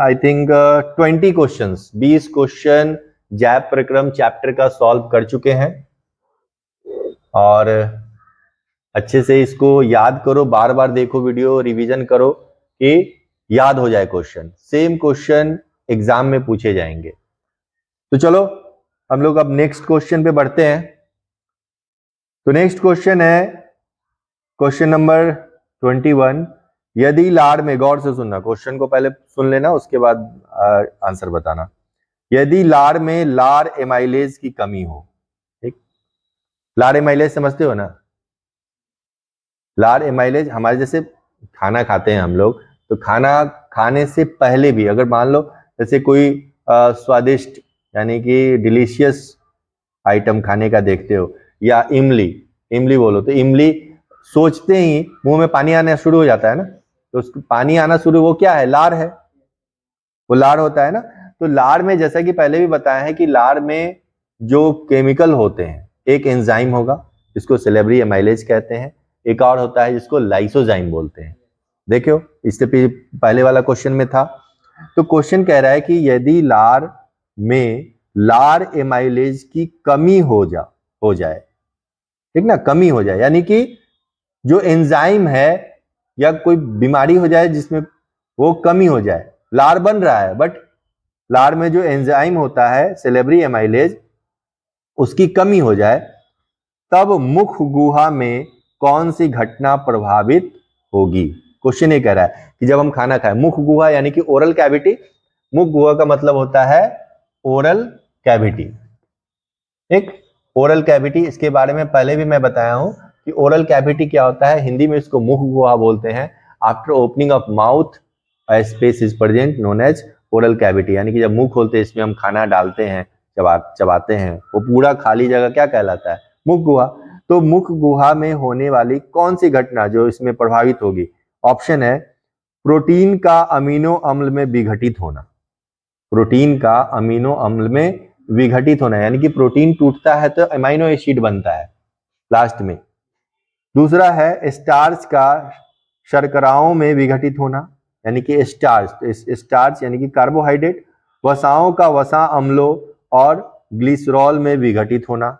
I think 20 questions, 20 question JAP प्रक्रम चैप्टर का सॉल्व कर चुके हैं। और अच्छे से इसको याद करो, बार बार देखो वीडियो, रिवीजन करो कि याद हो जाए क्वेश्चन। सेम क्वेश्चन एग्जाम में पूछे जाएंगे। तो चलो हम लोग अब नेक्स्ट क्वेश्चन पे बढ़ते हैं। तो नेक्स्ट क्वेश्चन है क्वेश्चन नंबर 21। यदि लार में, गौर से सुनना, क्वेश्चन को पहले सुन लेना उसके बाद आंसर बताना। यदि लार में लार एमाइलेज की कमी हो, ठीक, लार एमाइलेज समझते हो ना? लार एमाइलेज हमारे जैसे खाना खाते हैं हम लोग, तो खाना खाने से पहले भी अगर मान लो जैसे कोई स्वादिष्ट यानी कि डिलीशियस आइटम खाने का देखते हो, या इमली, इमली बोलो, तो इमली सोचते ही मुंह में पानी आना शुरू हो जाता है ना, तो उसको पानी आना शुरू, वो क्या है? लार है, वो लार होता है ना। तो लार में जैसा कि पहले भी बताया है कि लार में जो केमिकल होते हैं, एक एंजाइम होगा जिसको सिलेब्री एमाइलेज कहते हैं, एक और होता है जिसको लाइसोजाइम बोलते हैं। देखो इससे पहले वाला क्वेश्चन में था। तो क्वेश्चन कह रहा है कि यदि लार में लार एमाइलेज की कमी हो जाए, ठीक ना, कमी हो जाए, यानी कि जो एंजाइम है या कोई बीमारी हो जाए जिसमें वो कमी हो जाए, लार बन रहा है बट लार में जो एंजाइम होता है सेलेब्री एमाइलेज उसकी कमी हो जाए, तब मुख गुहा में कौन सी घटना प्रभावित होगी। क्वेश्चन ये कह रहा है कि जब हम खाना खाएं, मुख गुहा यानी कि ओरल कैविटी, मुख गुहा का मतलब होता है ओरल कैविटी। एक ओरल कैविटी, इसके बारे में पहले भी मैं बताया हूं कि ओरल कैविटी क्या होता है, हिंदी में इसको मुख गुहा बोलते हैं। After opening of mouth space is present known as oral cavity, यानी कि जब मुंह खोलते हैं इसमें हम खाना डालते हैं, चबाते हैं, वो पूरा खाली जगह क्या कहलाता है, मुख गुहा। तो मुख गुहा में होने वाली कौन सी घटना जो इसमें प्रभावित होगी, ऑप्शन है प्रोटीन का अमीनो अम्ल में विघटित होना, प्रोटीन का अमीनो अम्ल में विघटित होना, यानी कि प्रोटीन टूटता है तो अमीनो एसिड बनता है लास्ट में। दूसरा है स्टार्च का शर्कराओं में विघटित होना, यानी कि स्टार्च यानी कि कार्बोहाइड्रेट वसाओं का वसा अम्लों और ग्लिसरॉल में विघटित होना।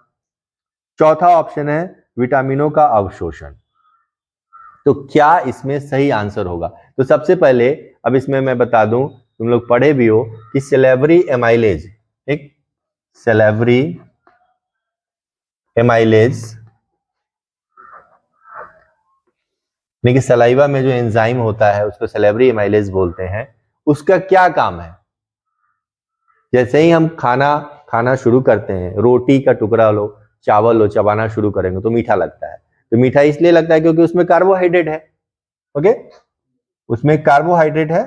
चौथा ऑप्शन है विटामिनों का अवशोषण। तो क्या इसमें सही आंसर होगा, तो सबसे पहले अब इसमें मैं बता दूं, तुम लोग पढ़े भी हो कि सेलेब्री एमाइलेज, एक सेलेब्री एमाइलेज यानी कि सलाइवा में जो एंजाइम होता है उसको सेलेब्री एमाइलेज बोलते हैं। उसका क्या काम है, जैसे ही हम खाना शुरू करते हैं, रोटी का टुकड़ा लो, चावल लो, चबाना शुरू करेंगे तो मीठा लगता है। तो मीठा इसलिए लगता है क्योंकि उसमें कार्बोहाइड्रेट है। ओके, उसमें कार्बोहाइड्रेट है।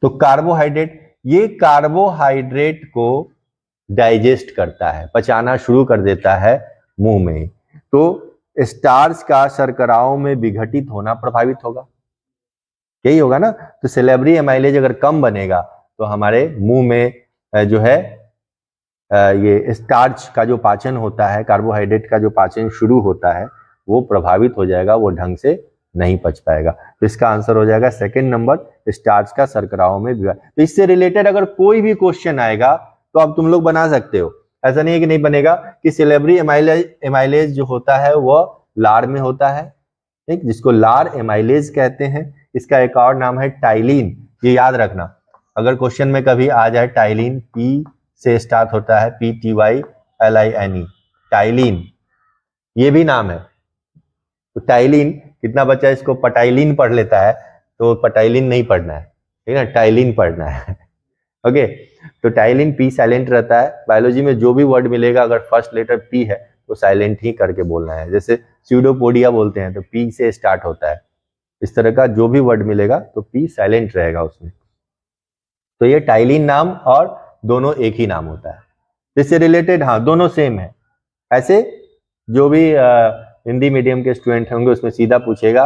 तो कार्बोहाइड्रेट, ये कार्बोहाइड्रेट को डाइजेस्ट करता है, पचाना शुरू कर देता है मुंह में। तो स्टार्च का शर्कराओं में विघटित होना प्रभावित होगा, यही होगा ना। तो सेलेब्री एमाइलेज अगर कम बनेगा तो हमारे मुंह में जो है ये स्टार्च का जो पाचन होता है, कार्बोहाइड्रेट का जो पाचन शुरू होता है वो प्रभावित हो जाएगा, वो ढंग से नहीं पच पाएगा। तो इसका आंसर हो जाएगा सेकंड नंबर, स्टार्च का शर्कराओं में विघटन। तो इससे रिलेटेड अगर कोई भी क्वेश्चन आएगा तो अब तुम लोग बना सकते हो, ऐसा नहीं है कि नहीं बनेगा। कि सेलेब्री एमाइलेज जो होता है वह लार में होता है, ठीक, जिसको लार एमाइलेज कहते हैं। इसका एक और नाम है टाइलिन, ये याद रखना। अगर क्वेश्चन में कभी आ जाए टाइलिन, पी से स्टार्ट होता है, PTYLINE, टाइलिन, ये भी नाम है। तो टाइलिन, कितना बच्चा इसको पटाइलिन पढ़ लेता है, तो पटाइलिन नहीं पढ़ना है, ठीक है ना, टाइलिन पढ़ना है। ओके, तो टाइलिन पी साइलेंट रहता है। बायोलॉजी में जो भी वर्ड मिलेगा अगर फर्स्ट लेटर पी है तो साइलेंट ही करके बोलना है। जैसे स्यूडोपोडिया बोलते हैं तो पी से स्टार्ट होता है, इस तरह का जो भी वर्ड मिलेगा तो पी साइलेंट रहेगा उसमें। तो ये टाइलिन नाम और दोनों एक ही नाम होता है। इससे रिलेटेड, हाँ, दोनों सेम है। ऐसे जो भी हिंदी मीडियम के स्टूडेंट होंगे उसमें सीधा पूछेगा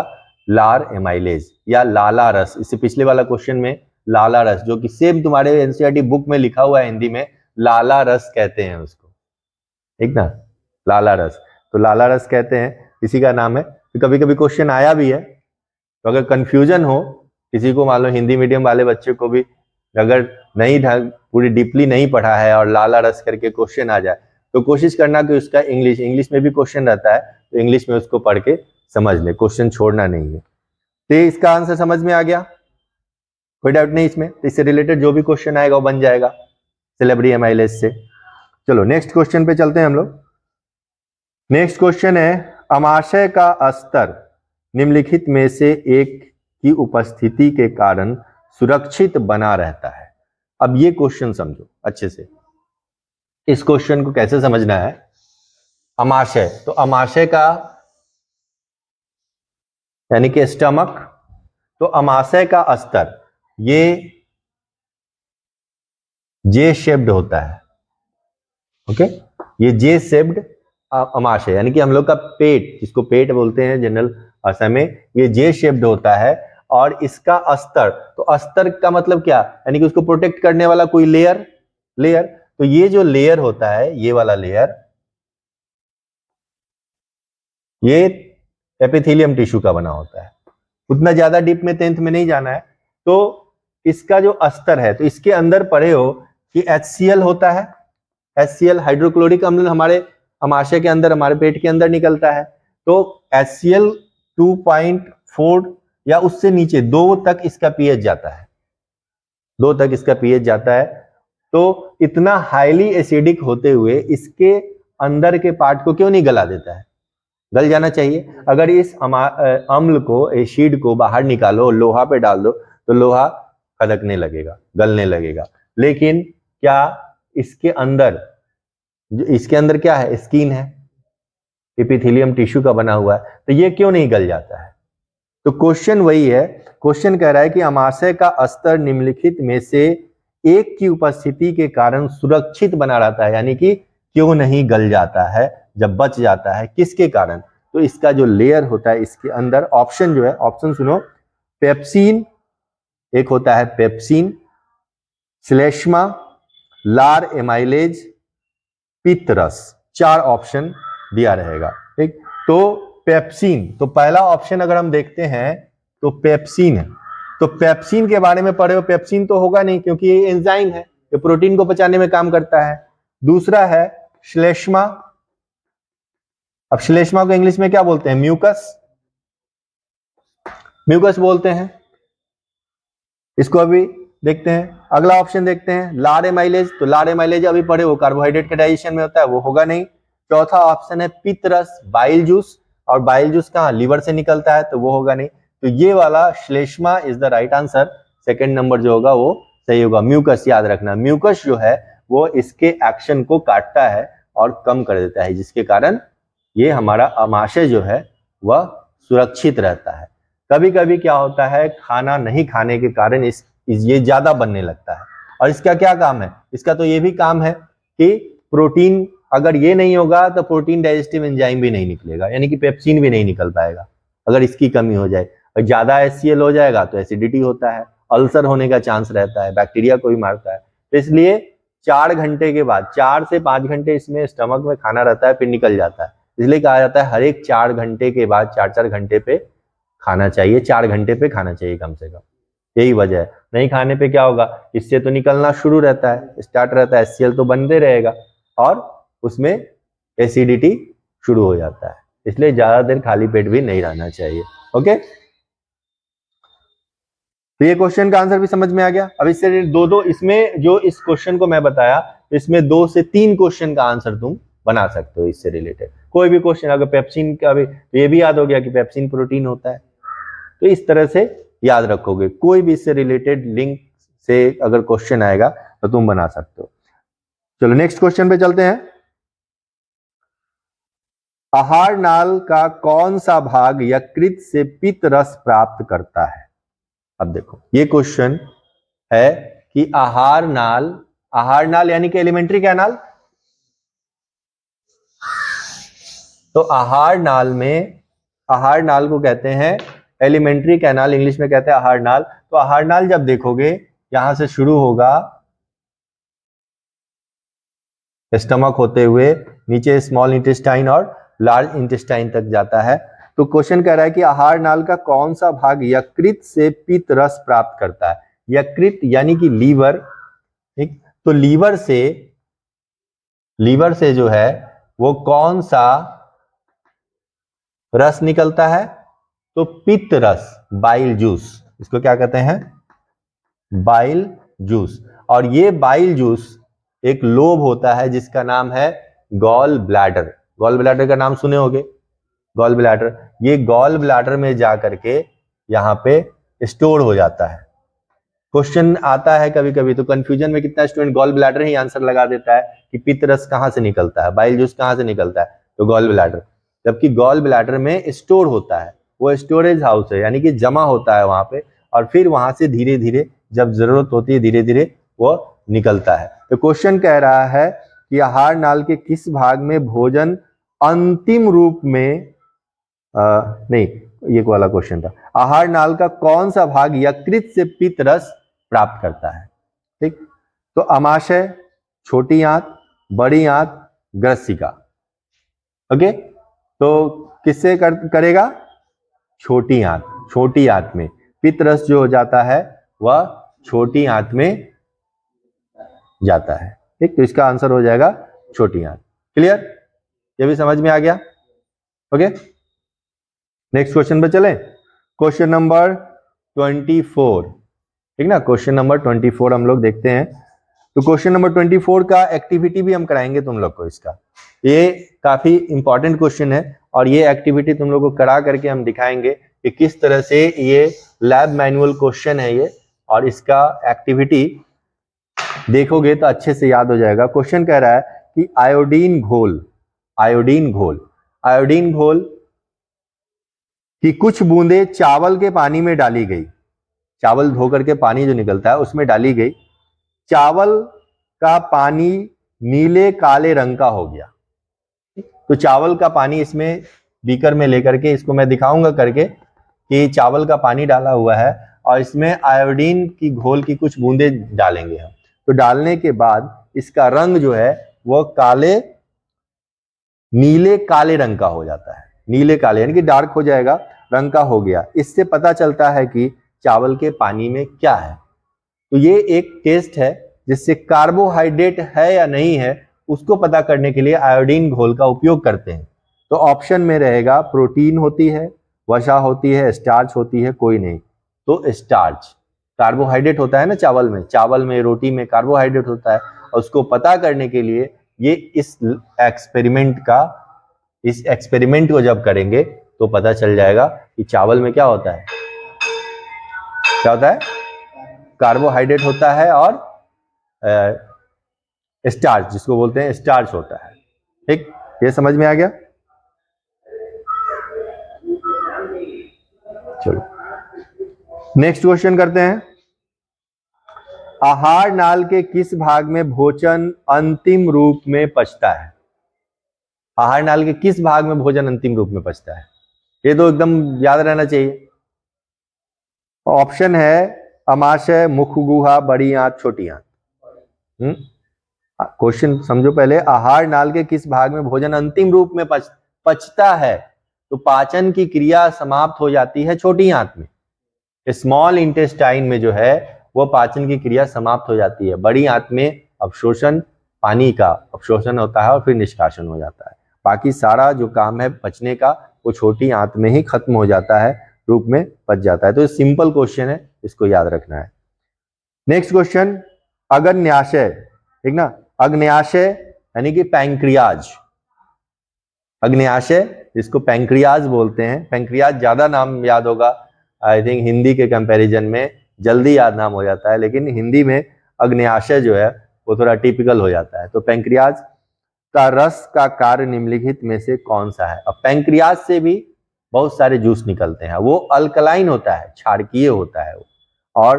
लार एमाइलेज या लाला रस। इससे पिछले वाला क्वेश्चन में लाला रस, जो कि सेम तुम्हारे एनसीईआरटी बुक में लिखा हुआ है हिंदी में, लाला रस कहते हैं उसको, ठीक ना, लाला रस। तो लाला रस कहते हैं, इसी का नाम है। तो कभी कभी क्वेश्चन आया भी है, तो अगर कंफ्यूजन हो किसी को, मान लो हिंदी मीडियम वाले बच्चे को भी अगर नहीं ढंग पूरी डीपली नहीं पढ़ा है और लाला रस करके क्वेश्चन आ जाए, तो कोशिश करना कि उसका इंग्लिश में भी क्वेश्चन रहता है तो इंग्लिश में उसको पढ़ के समझ ले, क्वेश्चन छोड़ना नहीं है। तो इसका आंसर समझ में आ गया, कोई डाउट नहीं इसमें। तो इससे रिलेटेड जो भी क्वेश्चन आएगा वो बन जाएगा सेलेब्री एमाइलेज से। चलो नेक्स्ट क्वेश्चन पे चलते हैं हम लोग। नेक्स्ट क्वेश्चन है, अमाशय का स्तर निम्नलिखित में से एक की उपस्थिति के कारण सुरक्षित बना रहता है। अब ये क्वेश्चन समझो अच्छे से, इस क्वेश्चन को कैसे समझना है। अमाशय, तो अमाशय का यानी कि स्टमक, तो अमाशय का स्तर ये जे शेप्ड होता है। ओके, ये जे शेप्ड अमाशय यानी कि हम लोग का पेट, जिसको पेट बोलते हैं जनरल भाषा में, ये जे शेप्ड होता है। और इसका अस्तर, तो अस्तर का मतलब क्या, यानी कि उसको प्रोटेक्ट करने वाला कोई लेयर। तो ये जो लेयर होता है, ये वाला लेयर, ये एपिथेलियम टिश्यू का बना होता है। उतना ज्यादा डीप में 10th में नहीं जाना है। तो इसका जो अस्तर है, तो इसके अंदर पढ़े हो कि HCl होता है। HCl हाइड्रोक्लोरिक अम्ल हमारे अमाशय के अंदर, हमारे पेट के अंदर निकलता है। तो HCl 2.4 या उससे नीचे 2 तक इसका पीएच जाता है, 2 तक इसका पीएच जाता है। तो इतना हाईली एसिडिक होते हुए इसके अंदर के पार्ट को क्यों नहीं गला देता है? गल जाना चाहिए। अगर इस अम्ल को, एसिड को बाहर निकालो, लोहा पे डाल दो तो लोहा खदकने लगेगा, गलने लगेगा। लेकिन क्या इसके अंदर, जो इसके अंदर क्या है, स्किन है, एपिथेलियम टिश्यू का बना हुआ है, तो ये क्यों नहीं गल जाता है? तो क्वेश्चन वही है, क्वेश्चन कह रहा है कि अमाशय का स्तर निम्नलिखित में से एक की उपस्थिति के कारण सुरक्षित बना रहता है, यानी कि क्यों नहीं गल जाता है, जब बच जाता है, किसके कारण? तो इसका जो लेयर होता है इसके अंदर, ऑप्शन जो है, ऑप्शन सुनो, पेप्सिन, एक होता है पेप्सिन, श्लेष्मा, लार एमाइलेज, पित्तरस, 4 ऑप्शन दिया रहेगा। ठीक, तो पेप्सिन, तो पहला ऑप्शन अगर हम देखते हैं तो पेप्सिन है। तो पेप्सिन के बारे में पढ़े हो, पेप्सिन तो होगा नहीं क्योंकि ये एंजाइम है, ये प्रोटीन को पचाने में काम करता है। दूसरा है श्लेष्मा। अब श्लेष्मा को इंग्लिश में क्या बोलते हैं? म्यूकस, म्यूकस बोलते हैं इसको। अभी देखते हैं अगला ऑप्शन, देखते हैं लार एमाइलेज। तो लार एमाइलेज अभी पढ़े हो, कार्बोहाइड्रेट के डाइजेशन में होता है, वो होगा नहीं। चौथा ऑप्शन है पित्तरस, बाइल जूस, और बाइल जूस कहाँ, लीवर से निकलता है, तो वो होगा नहीं। तो ये वाला श्लेष्मा is the right answer. Second number जो होगा वो सही होगा। म्यूकस याद रखना, म्यूकस जो है वो इसके एक्शन को काटता है और कम कर देता है, जिसके कारण ये हमारा अमाशय जो है वह सुरक्षित रहता है। कभी कभी क्या होता है, खाना नहीं खाने के कारण ये ज्यादा बनने लगता है। और इसका क्या काम है? इसका तो ये भी काम है कि प्रोटीन, अगर ये नहीं होगा तो प्रोटीन डाइजेस्टिव एंजाइम भी नहीं निकलेगा, यानी कि पेप्सिन भी नहीं निकल पाएगा अगर इसकी कमी हो जाए। और ज्यादा HCl हो जाएगा तो एसिडिटी होता है, अल्सर होने का चांस रहता है, बैक्टीरिया को भी मारता है। तो इसलिए 4 घंटे के बाद, 4 से 5 घंटे इसमें स्टमक में खाना रहता है, फिर निकल जाता है। इसलिए कहा जाता है हर एक 4 घंटे के बाद 4-4 घंटे पे खाना चाहिए, 4 घंटे पे खाना चाहिए कम से कम। यही वजह है। नहीं खाने पे क्या होगा, इससे तो निकलना शुरू रहता है, स्टार्ट रहता है, HCl तो बनते रहेगा और उसमें एसिडिटी शुरू हो जाता है। इसलिए ज्यादा देर खाली पेट भी नहीं रहना चाहिए। ओके, तो ये क्वेश्चन का आंसर भी समझ में आ गया। अब इससे दो इसमें जो इस क्वेश्चन को मैं बताया, इसमें 2 से 3 क्वेश्चन का आंसर तुम बना सकते हो इससे रिलेटेड। कोई भी क्वेश्चन, अगर पेप्सिन का भी, तो ये भी याद हो गया कि पेप्सिन प्रोटीन होता है, तो इस तरह से याद रखोगे। कोई भी इससे रिलेटेड लिंक से अगर क्वेश्चन आएगा तो तुम बना सकते हो। चलो नेक्स्ट क्वेश्चन पे चलते हैं। आहार नाल का कौन सा भाग यकृत से पित्त रस प्राप्त करता है? अब देखो ये क्वेश्चन है कि आहार नाल यानी कि एलिमेंट्री कैनाल। तो आहार नाल को कहते हैं एलिमेंट्री कैनाल, इंग्लिश में कहते हैं आहार नाल। तो आहार नाल जब देखोगे, यहां से शुरू होगा स्टमक होते हुए नीचे स्मॉल इंटेस्टाइन और लार्ज इंटेस्टाइन तक जाता है। तो क्वेश्चन कह रहा है कि आहार नाल का कौन सा भाग यकृत से पित्त रस प्राप्त करता है? यकृत यानी कि लीवर, ठीक। तो लीवर से जो है वो कौन सा रस निकलता है? तो पित्त रस, बाइल जूस, इसको क्या कहते हैं? Bile juice. और ये बाइल जूस एक लोब होता है जिसका नाम है गॉल ब्लैडर। गॉल ब्लैडर का नाम सुने होंगे, गॉल ब्लैडर। ये गॉल ब्लैडर में जा करके यहाँ पे स्टोर हो जाता है। क्वेश्चन आता है कभी कभी, तो कंफ्यूजन में कितना स्टूडेंट गॉल ब्लैडर ही आंसर लगा देता है कि पित्त रस कहाँ से निकलता है, बाइल जूस कहाँ से निकलता है, तो गॉल ब्लैडर। जबकि गॉल ब्लैडर में स्टोर होता है, वो स्टोरेज हाउस है, यानी कि जमा होता है वहां पे, और फिर वहां से धीरे धीरे जब जरूरत होती है धीरे धीरे वो निकलता है। तो क्वेश्चन कह रहा है कि आहार नाल के किस भाग में भोजन अंतिम रूप में नहीं, ये वाला क्वेश्चन था। आहार नाल का कौन सा भाग यकृत से पित्त रस प्राप्त करता है? ठीक, तो अमाशय, छोटी आंत, बड़ी आंत, ग्रसिका। ओके, तो किससे करेगा? छोटी आंत, छोटी आंत में पित्त रस जो हो जाता है वह छोटी आंत में जाता है। ठीक, तो इसका आंसर हो जाएगा छोटी आंत। क्लियर? ये भी समझ में आ गया? ओके, नेक्स्ट क्वेश्चन पे चलें। क्वेश्चन नंबर 24, ठीक ना, क्वेश्चन नंबर 24 हम लोग देखते हैं। तो क्वेश्चन नंबर 24 का एक्टिविटी भी हम कराएंगे तुम लोग को। इसका ये काफी इंपॉर्टेंट क्वेश्चन है और ये एक्टिविटी तुम लोग को करा करके हम दिखाएंगे कि किस तरह से ये लैब मैनुअल क्वेश्चन है ये, और इसका एक्टिविटी देखोगे तो अच्छे से याद हो जाएगा। क्वेश्चन कह रहा है कि आयोडीन घोल, आयोडीन घोल, आयोडीन घोल की कुछ बूंदे चावल के पानी में डाली गई। चावल धोकर के पानी जो निकलता है उसमें डाली गई। चावल का पानी नीले काले रंग का हो गया। तो चावल का पानी इसमें बीकर में लेकर के, इसको मैं दिखाऊंगा करके कि चावल का पानी डाला हुआ है और इसमें आयोडीन की घोल की कुछ बूंदे डालेंगे हम। तो डालने के बाद इसका रंग जो है वो काले, नीले काले रंग का हो जाता है। नीले काले यानी कि डार्क हो जाएगा, रंग का हो गया। इससे पता चलता है कि चावल के पानी में क्या है। तो ये एक टेस्ट है जिससे कार्बोहाइड्रेट है या नहीं है उसको पता करने के लिए आयोडीन घोल का उपयोग करते हैं। तो ऑप्शन में रहेगा प्रोटीन होती है, वसा होती है, स्टार्च होती है, कोई नहीं। तो स्टार्च, कार्बोहाइड्रेट होता है ना चावल में, चावल में रोटी में कार्बोहाइड्रेट होता है, और उसको पता करने के लिए ये इस एक्सपेरिमेंट को जब करेंगे तो पता चल जाएगा कि चावल में क्या होता है, क्या होता है, कार्बोहाइड्रेट होता है और स्टार्च, जिसको बोलते हैं स्टार्च होता है। ठीक, ये समझ में आ गया। चलो नेक्स्ट क्वेश्चन करते हैं। आहार नाल के किस भाग में भोजन अंतिम रूप में पचता है? आहार नाल के किस भाग में भोजन अंतिम रूप में पचता है? ये तो एकदम याद रहना चाहिए। ऑप्शन है अमाशय, मुख गुहा, बड़ी आंत, छोटी आंत। क्वेश्चन समझो पहले। आहार नाल के किस भाग में भोजन अंतिम रूप में पचता है? तो पाचन की क्रिया समाप्त हो जाती है छोटी आंत में, स्मॉल इंटेस्टाइन में जो है वो पाचन की क्रिया समाप्त हो जाती है। बड़ी आंत में अवशोषण, पानी का अवशोषण होता है और फिर निष्कासन हो जाता है। बाकी सारा जो काम है पचने का वो छोटी आंत में ही खत्म हो जाता है, रूप में पच जाता है। तो सिंपल क्वेश्चन है, इसको याद रखना है। नेक्स्ट क्वेश्चन, अग्न्याशय, ठीक ना, अग्न्याशय यानी कि पैंक्रियाज। अग्न्याशय जिसको पैंक्रियाज बोलते हैं, पैंक्रियाज ज्यादा नाम याद होगा आई थिंक, हिंदी के कंपैरिजन में जल्दी याद नाम हो जाता है, लेकिन हिंदी में अग्न्याशय जो है वो थोड़ा टिपिकल हो जाता है। तो पैंक्रियाज का रस का कार्य निम्नलिखित में से कौन सा है? अब पैंक्रियाज से भी बहुत सारे जूस निकलते हैं, वो अल्कलाइन होता है, क्षारकीय होता है वो, और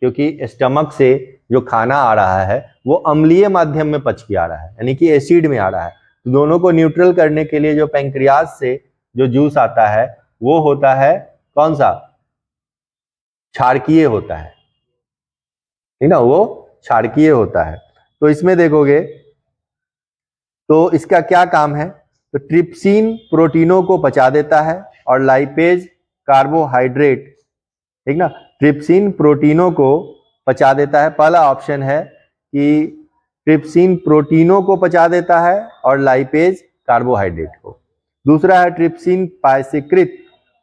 क्योंकि स्टमक से जो खाना आ रहा है वो अम्लीय माध्यम में पच के आ रहा है, यानी कि एसिड में आ रहा है। तो दोनों को न्यूट्रल करने के लिए जो पैंक्रियाज से जो जूस आता है वो होता है कौन सा? क्षारकीय होता है, ठीक ना, वो क्षारकीय होता है। तो इसमें देखोगे तो इसका क्या काम है? तो ट्रिप्सिन प्रोटीनों को पचा देता है और लाइपेज कार्बोहाइड्रेट, ठीक ना, ट्रिप्सिन प्रोटीनों को पचा देता है। पहला ऑप्शन है कि ट्रिप्सिन प्रोटीनों को पचा देता है और लाइपेज कार्बोहाइड्रेट को। दूसरा है ट्रिप्सिन पायसीकृत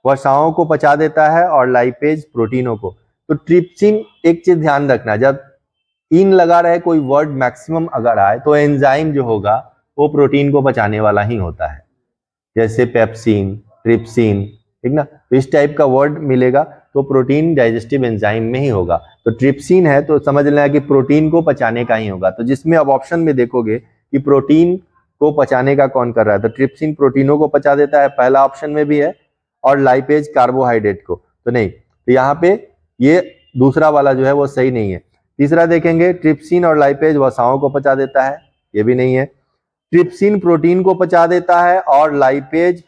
वसाओं को पचा देता है और लाइपेज प्रोटीनों को। तो ट्रिप्सिन, एक चीज ध्यान रखना, जब इन लगा रहे कोई वर्ड मैक्सिमम अगर आए तो एंजाइम जो होगा वो प्रोटीन को पचाने वाला ही होता है, जैसे पेप्सिन, ट्रिप्सिन, ठीक ना। तो इस टाइप का वर्ड मिलेगा तो प्रोटीन डाइजेस्टिव एंजाइम में ही होगा। तो ट्रिप्सिन है तो समझ लेना कि प्रोटीन को पचाने का ही होगा। तो जिसमें अब ऑप्शन में देखोगे कि प्रोटीन को पचाने का कौन कर रहा है, तो ट्रिप्सिन प्रोटीनों को पचा देता है, पहला ऑप्शन में भी है, और लाइपेज कार्बोहाइड्रेट को तो नहीं। तो यहाँ पे ये दूसरा वाला जो है वो सही नहीं है। तीसरा देखेंगे, ट्रिप्सिन और लाइपेज वसाओं को पचा देता है, ये भी नहीं है। ट्रिप्सिन प्रोटीन को पचा देता है और लाइपेज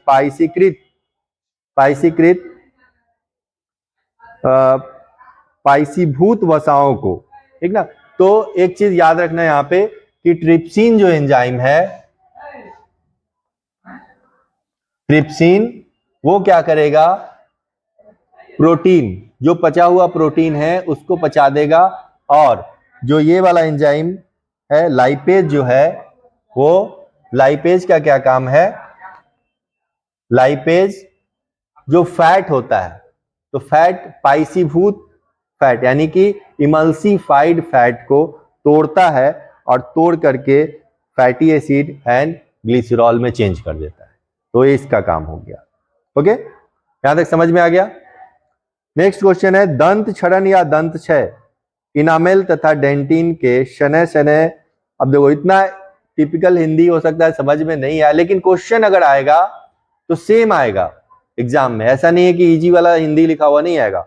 पाइसीभूत वसाओं को, ठीक ना। तो एक चीज याद रखना यहाँ पे कि ट्रिप्सिन जो एंजाइम है, ट्रिप्सिन वो क्या करेगा, प्रोटीन, जो पचा हुआ प्रोटीन है उसको पचा देगा, और जो ये वाला एंजाइम है लाइपेज जो है, वो लाइपेज का क्या काम है, लाइपेज जो फैट होता है, तो फैट पाइसीभूत फैट यानी कि इमल्सिफाइड फैट को तोड़ता है और तोड़ करके फैटी एसिड एंड ग्लिसरॉल में चेंज कर देता है। तो ये इसका काम हो गया। ओके, यहां तक समझ में आ गया। नेक्स्ट क्वेश्चन है दंत क्षरण या दंत क्षय इनामेल तथा डेंटिन के शनय शनय। अब देखो इतना टिपिकल हिंदी हो सकता है समझ में नहीं आया, लेकिन क्वेश्चन अगर आएगा तो सेम आएगा एग्जाम में। ऐसा नहीं है कि इजी वाला हिंदी लिखा हुआ नहीं आएगा,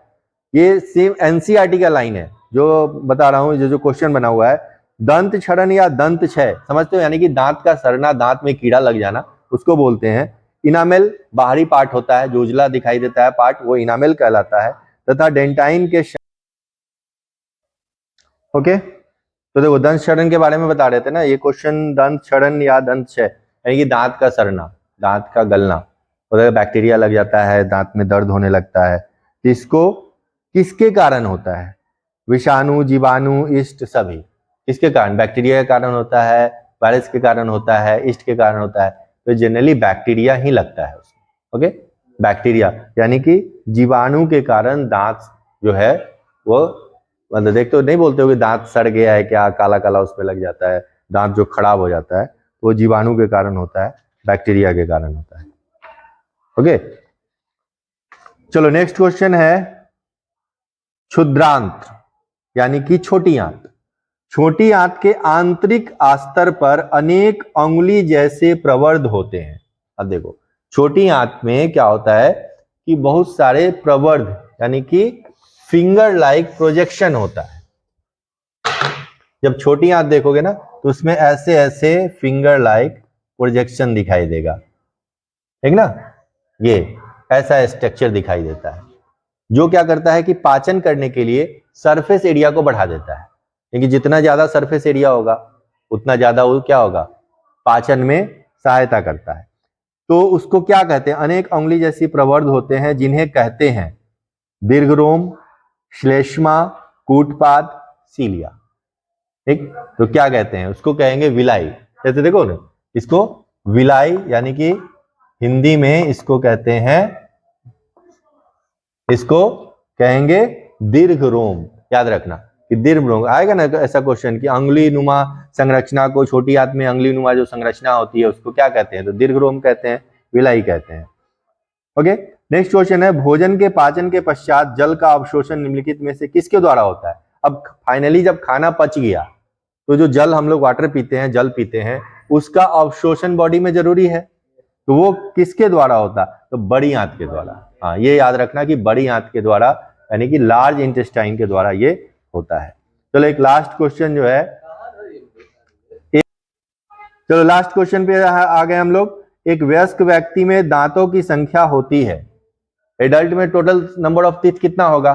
ये सेम एनसीईआरटी का लाइन है जो बता रहा हूं। जो क्वेश्चन बना हुआ है दंत क्षरण या दंत क्षय, समझते हो, यानी कि दांत का सड़ना, दांत में कीड़ा लग जाना, उसको बोलते हैं। इनामेल बाहरी पार्ट होता है, जो उजला दिखाई देता है पार्ट, वो इनामेल कहलाता है। तथा डेंटाइन के ओके, तो देखो दंत क्षरण के बारे में बता रहे थे ना ये क्वेश्चन, दंत क्षरण या दंत क्षय यानी कि दांत का सड़ना, दांत का गलना, और बैक्टीरिया लग जाता है, दांत में दर्द होने लगता है, तो इसको किसके कारण होता है? विषाणु, जीवाणु, ईस्ट, सभी किसके कारण? बैक्टीरिया के कारण होता है, वायरस के कारण होता है, ईस्ट के कारण होता है। तो जनरली बैक्टीरिया ही लगता है उसमें। ओके, बैक्टीरिया यानी कि जीवाणु के कारण दांत जो है वो, मतलब देखते हो नहीं बोलते हो कि दांत सड़ गया है क्या, काला काला उसमें लग जाता है, दांत जो खराब हो जाता है, वो जीवाणु के कारण होता है, बैक्टीरिया के कारण होता है। ओके, चलो नेक्स्ट क्वेश्चन है क्षुद्रांत यानी कि छोटी आंत। छोटी आंत के आंतरिक आस्तर पर अनेक अंगुली जैसे प्रवर्ध होते हैं। अब देखो छोटी आंत में क्या होता है कि बहुत सारे प्रवर्ध यानी कि फिंगर लाइक प्रोजेक्शन होता है। जब छोटी आंत देखोगे ना तो उसमें ऐसे ऐसे फिंगर लाइक प्रोजेक्शन दिखाई देगा, ठीक ना, ये ऐसा स्ट्रक्चर दिखाई देता है, जो क्या करता है कि पाचन करने के लिए सरफेस एरिया को बढ़ा देता है। क्योंकि जितना ज्यादा सरफेस एरिया होगा उतना ज्यादा वो क्या होगा, पाचन में सहायता करता है। तो उसको क्या कहते हैं? अनेक अंगुली जैसी प्रवर्ध होते हैं, जिन्हें कहते हैं दीर्घरोम, श्लेष्मा, कूटपाद, सीलिया। ठीक, तो क्या कहते हैं उसको? कहेंगे विलाई। जैसे देखो ना, इसको विलाई यानी कि हिंदी में इसको कहते हैं, इसको कहेंगे दीर्घरोम। याद रखना कि दीर्घरोम आएगा ना ऐसा क्वेश्चन कि अंगुली नुमा संरचना को, छोटी आंत में अंगुली नुमा जो संरचना होती है उसको क्या कहते हैं? तो दीर्घरोम कहते हैं, विलाई कहते हैं। ओके, नेक्स्ट क्वेश्चन है भोजन के पाचन के पश्चात जल का अवशोषण निम्नलिखित में से किसके द्वारा होता है? अब फाइनली जब खाना पच गया तो जो जल हम लोग वाटर पीते हैं, जल पीते हैं, उसका अवशोषण बॉडी में जरूरी है, तो वो किसके द्वारा होता? तो बड़ी आंत के द्वारा। हाँ, ये याद रखना कि बड़ी आंत के द्वारा यानी कि लार्ज इंटेस्टाइन के द्वारा ये होता है। चलो एक लास्ट क्वेश्चन जो है, चलो लास्ट क्वेश्चन पे आ गए हम लोग। एक वयस्क व्यक्ति में दांतों की संख्या होती है, एडल्ट में टोटल नंबर ऑफ टीथ कितना होगा?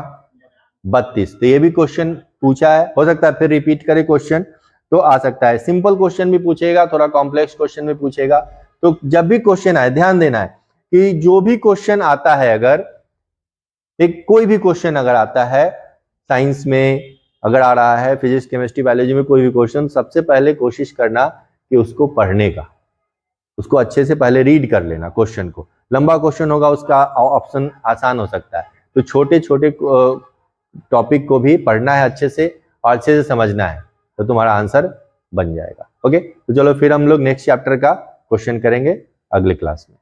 32। तो ये भी क्वेश्चन पूछा है, हो सकता है फिर रिपीट करे क्वेश्चन तो आ सकता है। सिंपल क्वेश्चन भी पूछेगा, थोड़ा कॉम्प्लेक्स क्वेश्चन भी पूछेगा। तो जब भी क्वेश्चन आए ध्यान देना है कि जो भी क्वेश्चन आता है, अगर एक कोई भी क्वेश्चन अगर आता है, साइंस में अगर आ रहा है, फिजिक्स, केमिस्ट्री, बायोलॉजी में कोई भी क्वेश्चन, सबसे पहले कोशिश करना कि उसको पढ़ने का, उसको अच्छे से पहले रीड कर लेना क्वेश्चन को। लंबा क्वेश्चन होगा उसका ऑप्शन आसान हो सकता है, तो छोटे छोटे टॉपिक को भी पढ़ना है अच्छे से और अच्छे से समझना है, तो तुम्हारा आंसर बन जाएगा। ओके, तो चलो फिर हम लोग नेक्स्ट चैप्टर का क्वेश्चन करेंगे अगले क्लास में।